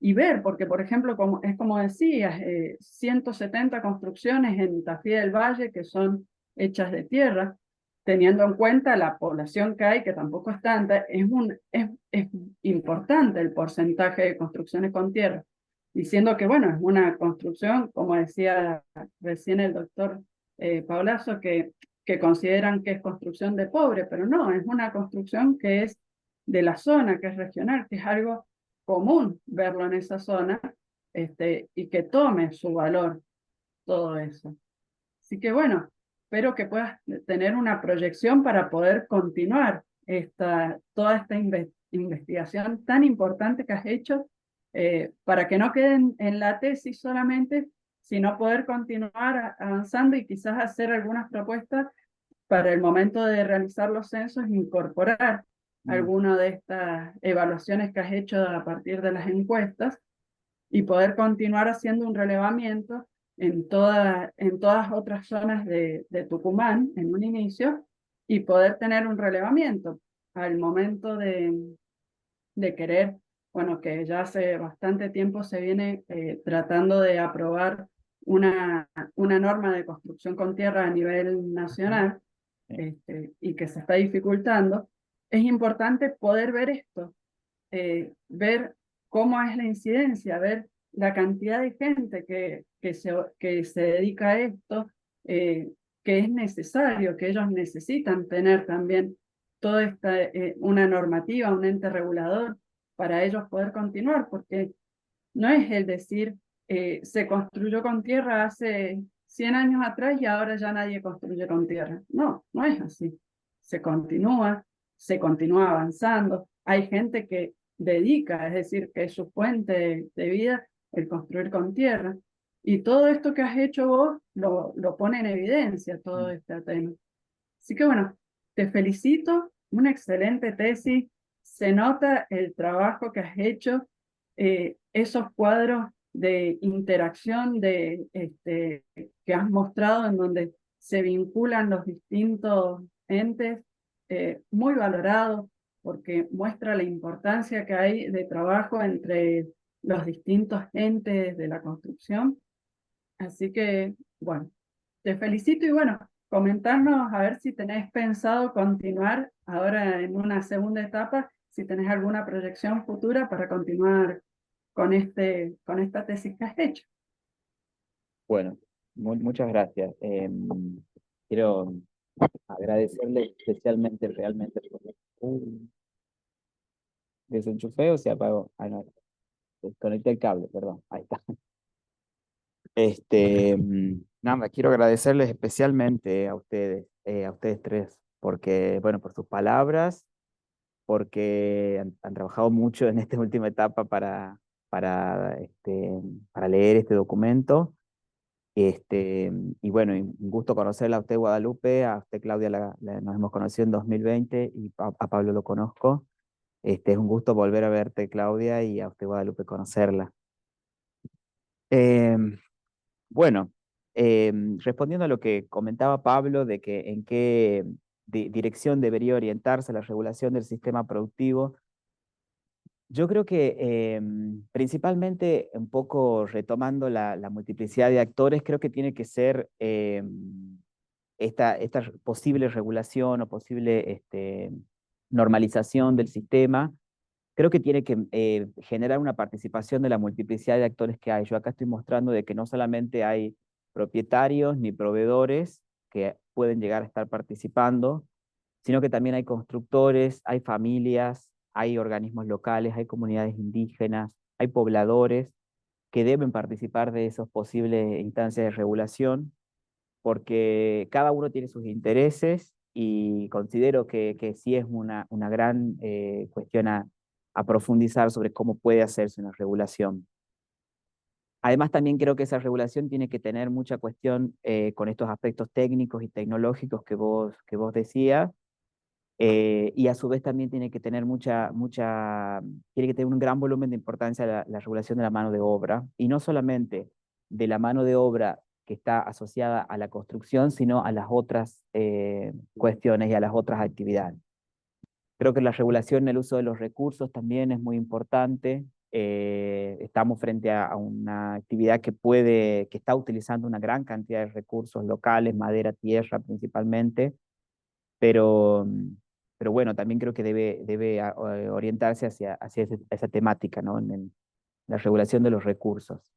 y ver, porque por ejemplo, es como decías, 170 construcciones en Tafí del Valle que son hechas de tierra, teniendo en cuenta la población que hay, que tampoco es tanta, es importante el porcentaje de construcciones con tierra, diciendo que bueno, es una construcción, como decía recién el doctor Paulazo, que consideran que es construcción de pobre, pero no, es una construcción que es de la zona, que es regional, que es algo común verlo en esa zona, y que tome su valor todo eso. Así que bueno, espero que puedas tener una proyección para poder continuar toda esta investigación tan importante que has hecho, para que no queden en la tesis solamente, sino poder continuar avanzando y quizás hacer algunas propuestas para el momento de realizar los censos, incorporar alguna de estas evaluaciones que has hecho a partir de las encuestas y poder continuar haciendo un relevamiento en todas otras zonas de Tucumán en un inicio y poder tener un relevamiento al momento de querer, bueno, que ya hace bastante tiempo se viene tratando de aprobar una norma de construcción con tierra a nivel nacional, y que se está dificultando. Es importante poder ver esto, ver cómo es la incidencia, ver la cantidad de gente que se dedica a esto, que es necesario, que ellos necesitan tener también toda una normativa, un ente regulador para ellos poder continuar, porque no es el decir, se construyó con tierra hace 100 años atrás y ahora ya nadie construye con tierra. No, no es así. Se continúa avanzando. Hay gente que dedica, es decir, que es su fuente de vida el construir con tierra. Y todo esto que has hecho vos lo pone en evidencia, todo este tema. Así que bueno, te felicito, una excelente tesis, se nota el trabajo que has hecho, esos cuadros de interacción que has mostrado en donde se vinculan los distintos entes, muy valorado porque muestra la importancia que hay de trabajo entre los distintos entes de la construcción. Así que, bueno, te felicito y bueno, comentarnos a ver si tenés pensado continuar ahora en una segunda etapa, si tenés alguna proyección futura para continuar con esta tesis que has hecho. Bueno, muchas gracias. Quiero agradecerle especialmente realmente por... ¿Desenchufé o se apagó? Ah, no, desconecté el cable, perdón, ahí está. Nada, quiero agradecerles especialmente a ustedes tres, porque, bueno, por sus palabras, porque han trabajado mucho en esta última etapa para leer este documento. Y bueno, un gusto conocerla a usted, Guadalupe, a usted, Claudia, nos hemos conocido en 2020 y a Pablo lo conozco. Es un gusto volver a verte, Claudia, y a usted, Guadalupe, conocerla. Bueno, respondiendo a lo que comentaba Pablo de que en qué dirección debería orientarse la regulación del sistema productivo, yo creo que principalmente un poco retomando la multiplicidad de actores, creo que tiene que ser esta posible regulación o posible normalización del sistema, creo que tiene que generar una participación de la multiplicidad de actores que hay. Yo acá estoy mostrando de que no solamente hay propietarios ni proveedores que pueden llegar a estar participando, sino que también hay constructores, hay familias, hay organismos locales, hay comunidades indígenas, hay pobladores que deben participar de esas posibles instancias de regulación, porque cada uno tiene sus intereses y considero que sí es una gran cuestión a profundizar sobre cómo puede hacerse una regulación. Además, también creo que esa regulación tiene que tener mucha cuestión con estos aspectos técnicos y tecnológicos que vos decías, y a su vez también tiene que tener tiene que tener un gran volumen de importancia la regulación de la mano de obra, y no solamente de la mano de obra que está asociada a la construcción, sino a las otras cuestiones y a las otras actividades. Creo que la regulación en el uso de los recursos también es muy importante. Estamos frente a una actividad que está utilizando una gran cantidad de recursos locales, madera, tierra principalmente, pero bueno, también creo que debe orientarse hacia esa temática, ¿no? En la regulación de los recursos.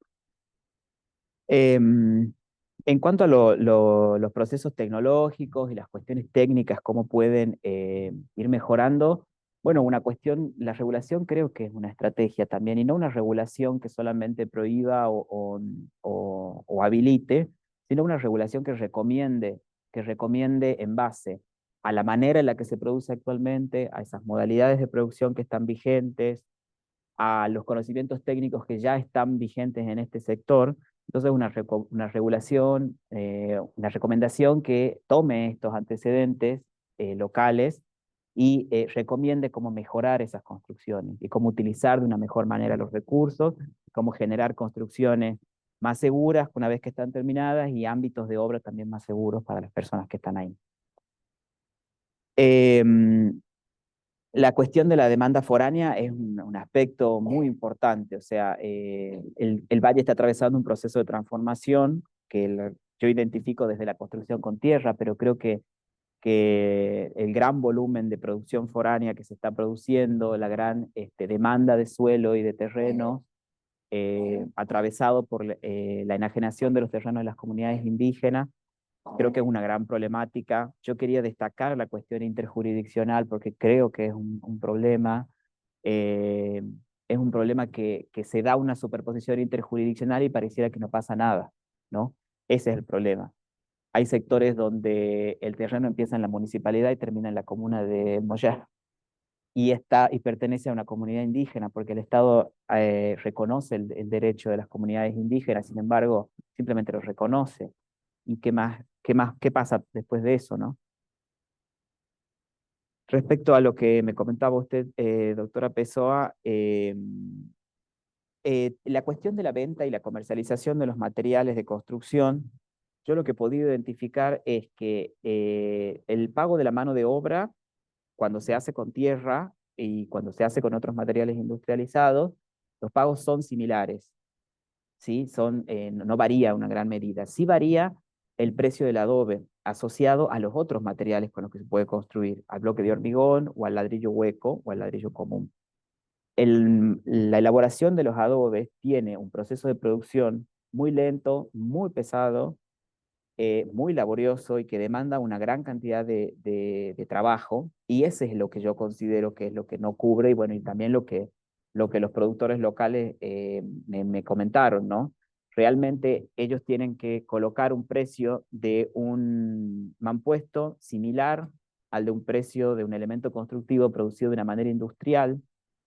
En cuanto a los procesos tecnológicos y las cuestiones técnicas, cómo pueden ir mejorando, bueno, la regulación creo que es una estrategia también, y no una regulación que solamente prohíba o habilite, sino una regulación que recomiende en base a la manera en la que se produce actualmente, a esas modalidades de producción que están vigentes, a los conocimientos técnicos que ya están vigentes en este sector. Entonces, una regulación, una recomendación que tome estos antecedentes locales y recomiende cómo mejorar esas construcciones y cómo utilizar de una mejor manera los recursos, cómo generar construcciones más seguras una vez que están terminadas y ámbitos de obra también más seguros para las personas que están ahí. La cuestión de la demanda foránea es un aspecto muy importante, o sea, el valle está atravesando un proceso de transformación que yo identifico desde la construcción con tierra, pero creo que el gran volumen de producción foránea que se está produciendo, la gran demanda de suelo y de terreno, atravesado por la enajenación de los terrenos de las comunidades indígenas, creo que es una gran problemática. Yo quería destacar la cuestión interjurisdiccional porque creo que es un problema. Es un problema que se da una superposición interjurisdiccional y pareciera que no pasa nada, ¿no? Ese es el problema. Hay sectores donde el terreno empieza en la municipalidad y termina en la comuna de Moyá, y pertenece a una comunidad indígena, porque el Estado reconoce el derecho de las comunidades indígenas, sin embargo, simplemente lo reconoce. ¿Y qué pasa después de eso, no? Respecto a lo que me comentaba usted, doctora Pessoa, la cuestión de la venta y la comercialización de los materiales de construcción, yo lo que he podido identificar es que el pago de la mano de obra cuando se hace con tierra y cuando se hace con otros materiales industrializados, los pagos son similares, ¿sí? No varía una gran medida. Sí varía el precio del adobe asociado a los otros materiales con los que se puede construir, al bloque de hormigón o al ladrillo hueco o al ladrillo común. La elaboración de los adobes tiene un proceso de producción muy lento, muy pesado, muy laborioso y que demanda una gran cantidad de trabajo, y ese es lo que yo considero que es lo que no cubre, y bueno, y también lo que los productores locales me comentaron, ¿no? Realmente ellos tienen que colocar un precio de un mampuesto similar al de un precio de un elemento constructivo producido de una manera industrial,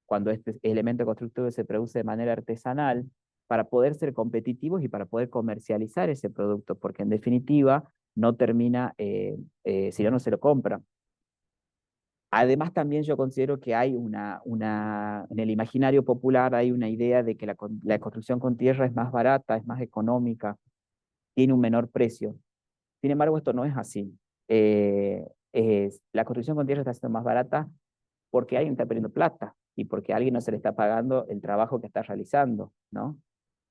cuando este elemento constructivo se produce de manera artesanal, para poder ser competitivos y para poder comercializar ese producto, porque en definitiva no termina, si no, no se lo compra. Además, también yo considero que hay en el imaginario popular hay una idea de que la construcción con tierra es más barata, es más económica, tiene un menor precio. Sin embargo, esto no es así. La construcción con tierra está siendo más barata porque alguien está perdiendo plata y porque a alguien no se le está pagando el trabajo que está realizando, ¿no?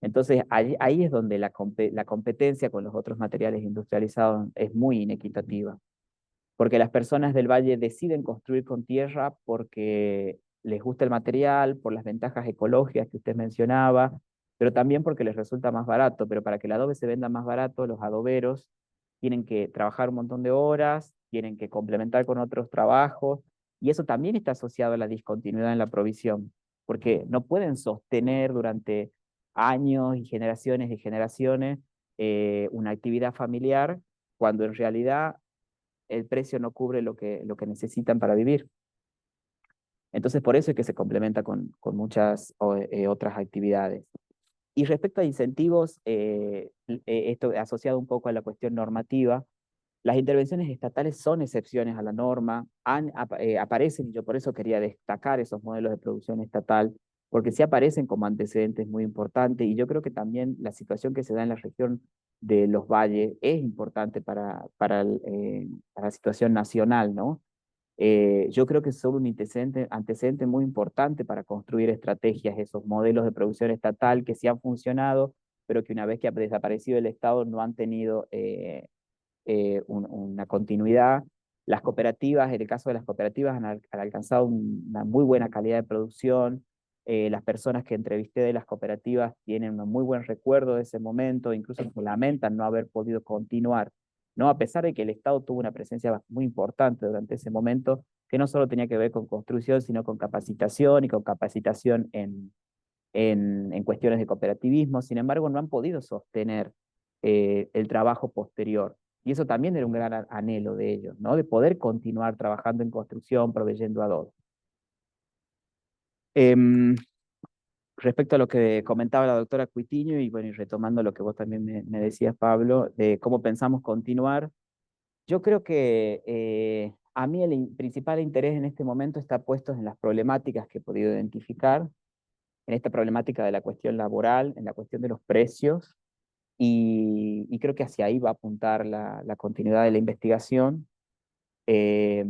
Entonces, ahí es donde la competencia con los otros materiales industrializados es muy inequitativa, porque las personas del valle deciden construir con tierra porque les gusta el material, por las ventajas ecológicas que usted mencionaba, pero también porque les resulta más barato. Pero para que el adobe se venda más barato, los adoberos tienen que trabajar un montón de horas, tienen que complementar con otros trabajos, y eso también está asociado a la discontinuidad en la provisión, porque no pueden sostener durante años y generaciones y generaciones una actividad familiar cuando en realidad el precio no cubre lo que necesitan para vivir. Entonces, por eso es que se complementa con muchas otras actividades. Y respecto a incentivos, esto asociado un poco a la cuestión normativa, las intervenciones estatales son excepciones a la norma, aparecen, y yo por eso quería destacar esos modelos de producción estatal, porque sí aparecen como antecedentes muy importantes, y yo creo que también la situación que se da en la región de los valles es importante para la situación nacional, ¿no? Yo creo que son un antecedente muy importante para construir estrategias, esos modelos de producción estatal que sí han funcionado, pero que una vez que ha desaparecido el Estado no han tenido una continuidad. Las cooperativas, en el caso de las cooperativas, han alcanzado una muy buena calidad de producción. Las personas que entrevisté de las cooperativas tienen un muy buen recuerdo de ese momento, incluso lamentan no haber podido continuar, ¿no? A pesar de que el Estado tuvo una presencia muy importante durante ese momento, que no solo tenía que ver con construcción, sino con capacitación y con capacitación en cuestiones de cooperativismo. Sin embargo, no han podido sostener el trabajo posterior. Y eso también era un gran anhelo de ellos, ¿no? De poder continuar trabajando en construcción, proveyendo adobe. Respecto a lo que comentaba la doctora Cuitiño, y bueno, y retomando lo que vos también me decías, Pablo, de cómo pensamos continuar, yo creo que a mí el principal interés en este momento está puesto en las problemáticas que he podido identificar, en esta problemática de la cuestión laboral, en la cuestión de los precios, y creo que hacia ahí va a apuntar la continuidad de la investigación. Eh,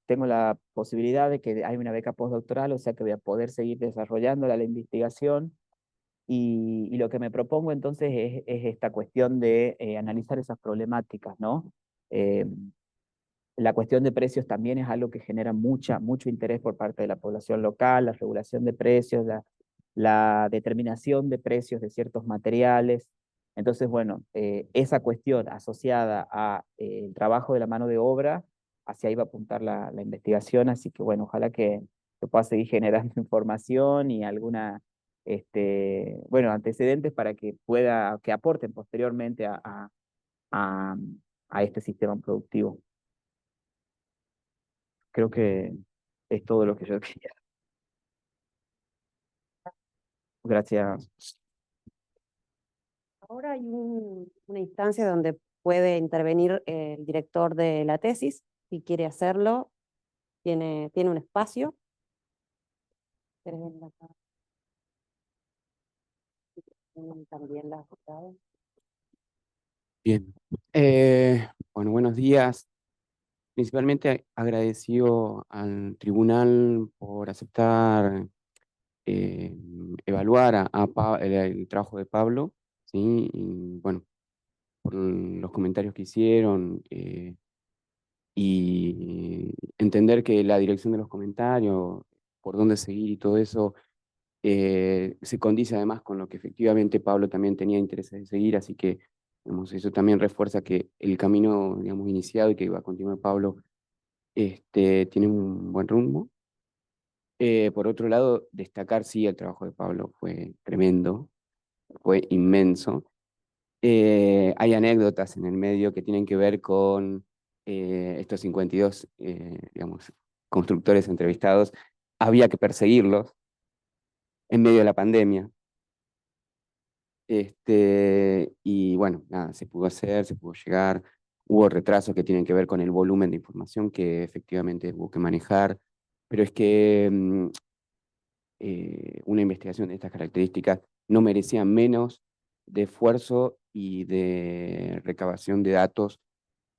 Tengo la posibilidad de que hay una beca postdoctoral, o sea que voy a poder seguir desarrollando la investigación, y lo que me propongo entonces es esta cuestión de analizar esas problemáticas, ¿no? Eh, la cuestión de precios también es algo que genera mucho interés por parte de la población local, la regulación de precios, la determinación de precios de ciertos materiales. Entonces, bueno, esa cuestión asociada a el trabajo de la mano de obra, hacia ahí va a apuntar la investigación, así que bueno, ojalá que pueda seguir generando información y bueno, antecedentes para que aporten posteriormente a, a este sistema productivo. Creo que es todo lo que yo quería. Gracias. Ahora hay una instancia donde puede intervenir el director de la tesis, si quiere hacerlo, tiene un espacio. También la Bien. Bueno, buenos días principalmente agradecido al tribunal por aceptar evaluar el trabajo de Pablo, ¿sí? Y bueno, por los comentarios que hicieron y entender que la dirección de los comentarios, por dónde seguir y todo eso, se condice además con lo que efectivamente Pablo también tenía interés de seguir, así que digamos, eso también refuerza que el camino, digamos, iniciado y que va a continuar Pablo tiene un buen rumbo. Por otro lado, destacar, sí, el trabajo de Pablo fue tremendo, fue inmenso. Hay anécdotas en el medio que tienen que ver con estos 52, digamos, constructores entrevistados. Había que perseguirlos en medio de la pandemia. Y bueno, nada, se pudo hacer, se pudo llegar. Hubo retrasos que tienen que ver con el volumen de información que efectivamente hubo que manejar. Pero es que una investigación de estas características no merecía menos de esfuerzo y de recabación de datos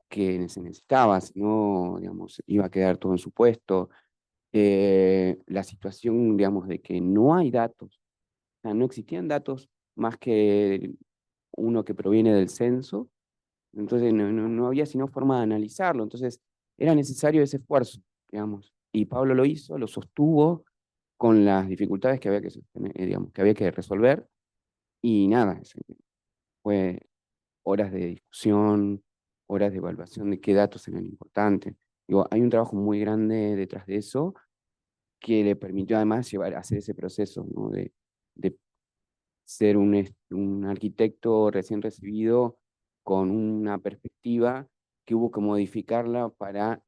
que se necesitaba, si no, digamos, iba a quedar todo en su puesto. La situación, digamos, de que no hay datos, o sea, no existían datos más que uno que proviene del censo, entonces no había sino forma de analizarlo, entonces era necesario ese esfuerzo, digamos, y Pablo lo hizo, lo sostuvo con las dificultades que había que, digamos, que había que resolver, y nada, fue horas de discusión, horas de evaluación de qué datos eran importantes. Digo, hay un trabajo muy grande detrás de eso que le permitió además hacer ese proceso, ¿no? De ser un arquitecto recién recibido con una perspectiva que hubo que modificarla para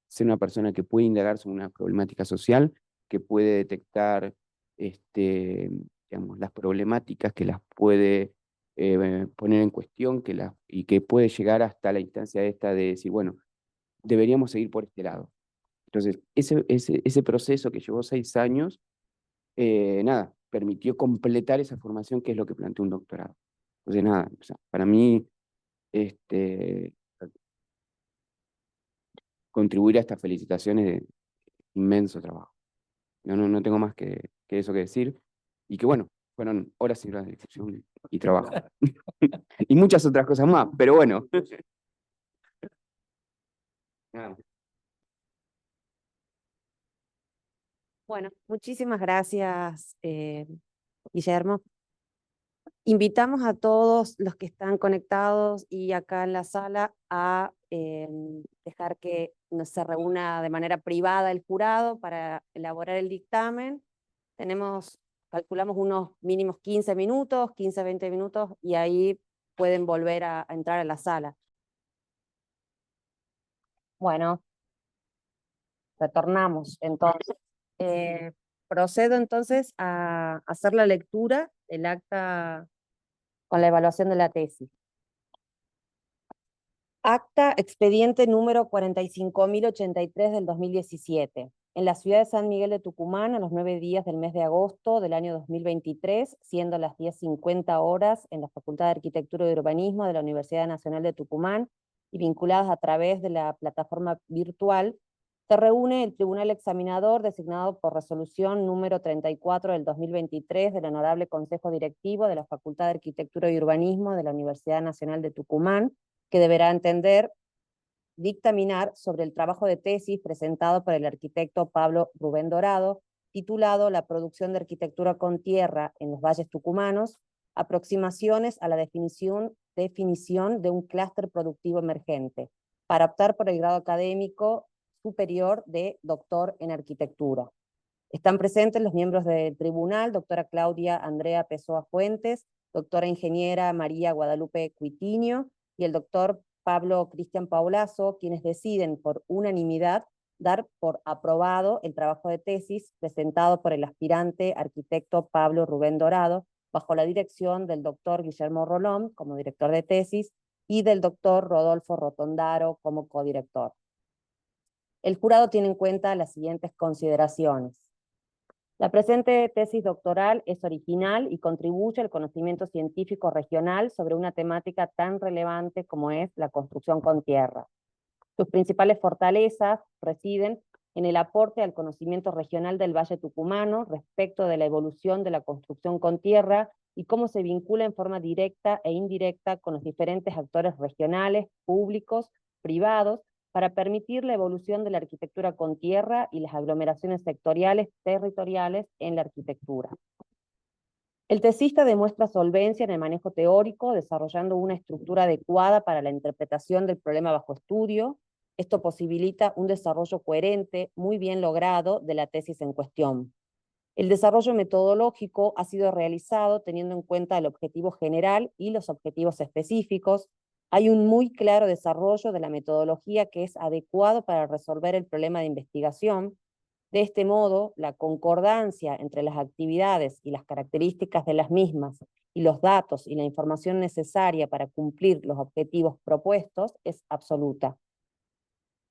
ser una persona que puede indagar sobre una problemática social, que puede detectar digamos, las problemáticas, que las puede poner en cuestión, y que puede llegar hasta la instancia esta de decir, bueno, deberíamos seguir por este lado. Entonces, ese proceso que llevó 6 años, nada, permitió completar esa formación que es lo que planteó un doctorado. Entonces, nada, o sea, para mí, contribuir a estas felicitaciones de inmenso trabajo. No tengo más que eso que decir. Y que bueno, fueron horas y horas de discusión y trabajo. Y muchas otras cosas más, pero bueno. Nada. Bueno, muchísimas gracias, Guillermo. Invitamos a todos los que están conectados y acá en la sala a dejar que se reúna de manera privada el jurado para elaborar el dictamen. Calculamos unos mínimos 15 minutos, 15 a 20 minutos, y ahí pueden volver a entrar a la sala. Bueno, retornamos entonces. Procedo entonces a hacer la lectura del acta con la evaluación de la tesis. Acta expediente número 45.083 del 2017. En la ciudad de San Miguel de Tucumán, a los 9 días del mes de agosto del año 2023, siendo las 10:50 horas, en la Facultad de Arquitectura y Urbanismo de la Universidad Nacional de Tucumán, y vinculadas a través de la plataforma virtual, se reúne el Tribunal Examinador designado por resolución número 34 del 2023 del Honorable Consejo Directivo de la Facultad de Arquitectura y Urbanismo de la Universidad Nacional de Tucumán, que deberá dictaminar sobre el trabajo de tesis presentado por el arquitecto Pablo Rubén Dorado, titulado La producción de arquitectura con tierra en los valles tucumanos, aproximaciones a la definición de un clúster productivo emergente, para optar por el grado académico superior de doctor en arquitectura. Están presentes los miembros del tribunal: doctora Claudia Andrea Pessoa Fuentes, doctora ingeniera María Guadalupe Cuitinho y el doctor Pablo Cristian Paulazo, quienes deciden por unanimidad dar por aprobado el trabajo de tesis presentado por el aspirante arquitecto Pablo Rubén Dorado, bajo la dirección del doctor Guillermo Rolón como director de tesis y del doctor Rodolfo Rotondaro como codirector. El jurado tiene en cuenta las siguientes consideraciones. La presente tesis doctoral es original y contribuye al conocimiento científico regional sobre una temática tan relevante como es la construcción con tierra. Sus principales fortalezas residen en el aporte al conocimiento regional del Valle Tucumano respecto de la evolución de la construcción con tierra y cómo se vincula en forma directa e indirecta con los diferentes actores regionales, públicos, privados, para permitir la evolución de la arquitectura con tierra y las aglomeraciones sectoriales territoriales en la arquitectura. El tesista demuestra solvencia en el manejo teórico, desarrollando una estructura adecuada para la interpretación del problema bajo estudio. Esto posibilita un desarrollo coherente, muy bien logrado, de la tesis en cuestión. El desarrollo metodológico ha sido realizado teniendo en cuenta el objetivo general y los objetivos específicos. Hay un muy claro desarrollo de la metodología que es adecuado para resolver el problema de investigación. De este modo, la concordancia entre las actividades y las características de las mismas y los datos y la información necesaria para cumplir los objetivos propuestos es absoluta.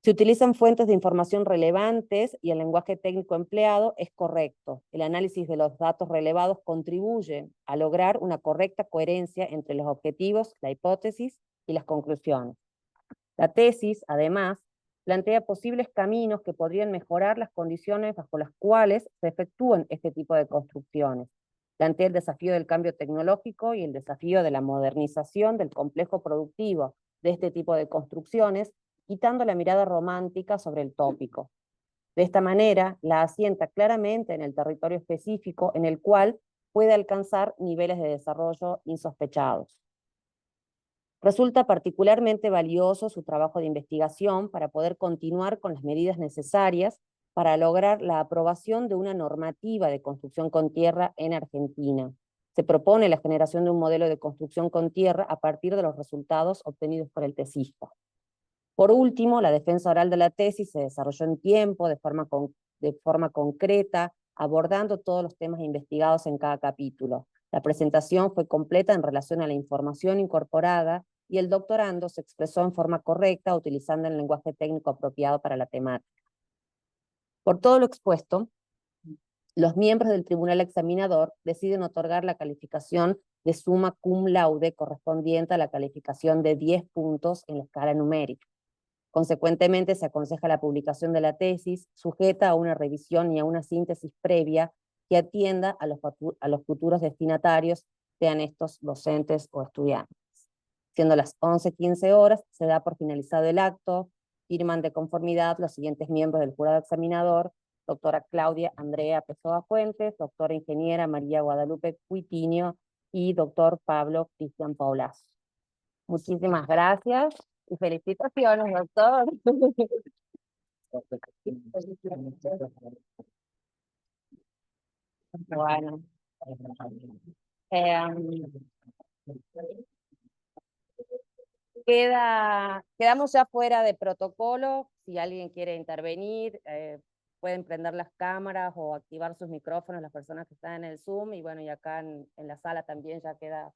Se utilizan fuentes de información relevantes y el lenguaje técnico empleado es correcto. El análisis de los datos relevados contribuye a lograr una correcta coherencia entre los objetivos, la hipótesis y las conclusiones. La tesis, además, plantea posibles caminos que podrían mejorar las condiciones bajo las cuales se efectúan este tipo de construcciones. Plantea el desafío del cambio tecnológico y el desafío de la modernización del complejo productivo de este tipo de construcciones, quitando la mirada romántica sobre el tópico. De esta manera, la asienta claramente en el territorio específico en el cual puede alcanzar niveles de desarrollo insospechados. Resulta particularmente valioso su trabajo de investigación para poder continuar con las medidas necesarias para lograr la aprobación de una normativa de construcción con tierra en Argentina. Se propone la generación de un modelo de construcción con tierra a partir de los resultados obtenidos por el tesista. Por último, la defensa oral de la tesis se desarrolló en tiempo, de forma concreta, abordando todos los temas investigados en cada capítulo. La presentación fue completa en relación a la información incorporada y el doctorando se expresó en forma correcta utilizando el lenguaje técnico apropiado para la temática. Por todo lo expuesto, los miembros del tribunal examinador deciden otorgar la calificación de summa cum laude correspondiente a la calificación de 10 puntos en la escala numérica. Consecuentemente, se aconseja la publicación de la tesis sujeta a una revisión y a una síntesis previa que atienda a los futuros destinatarios, sean estos docentes o estudiantes. Siendo las 11:15 horas, se da por finalizado el acto, firman de conformidad los siguientes miembros del jurado examinador: doctora Claudia Andrea Pessoa Fuentes, doctora ingeniera María Guadalupe Cuitinho y doctor Pablo Cristian Paulazo. Muchísimas gracias. Y felicitaciones, doctor. Bueno. Quedamos ya fuera de protocolo. Si alguien quiere intervenir, pueden prender las cámaras o activar sus micrófonos las personas que están en el Zoom. Y bueno, y acá en la sala también ya queda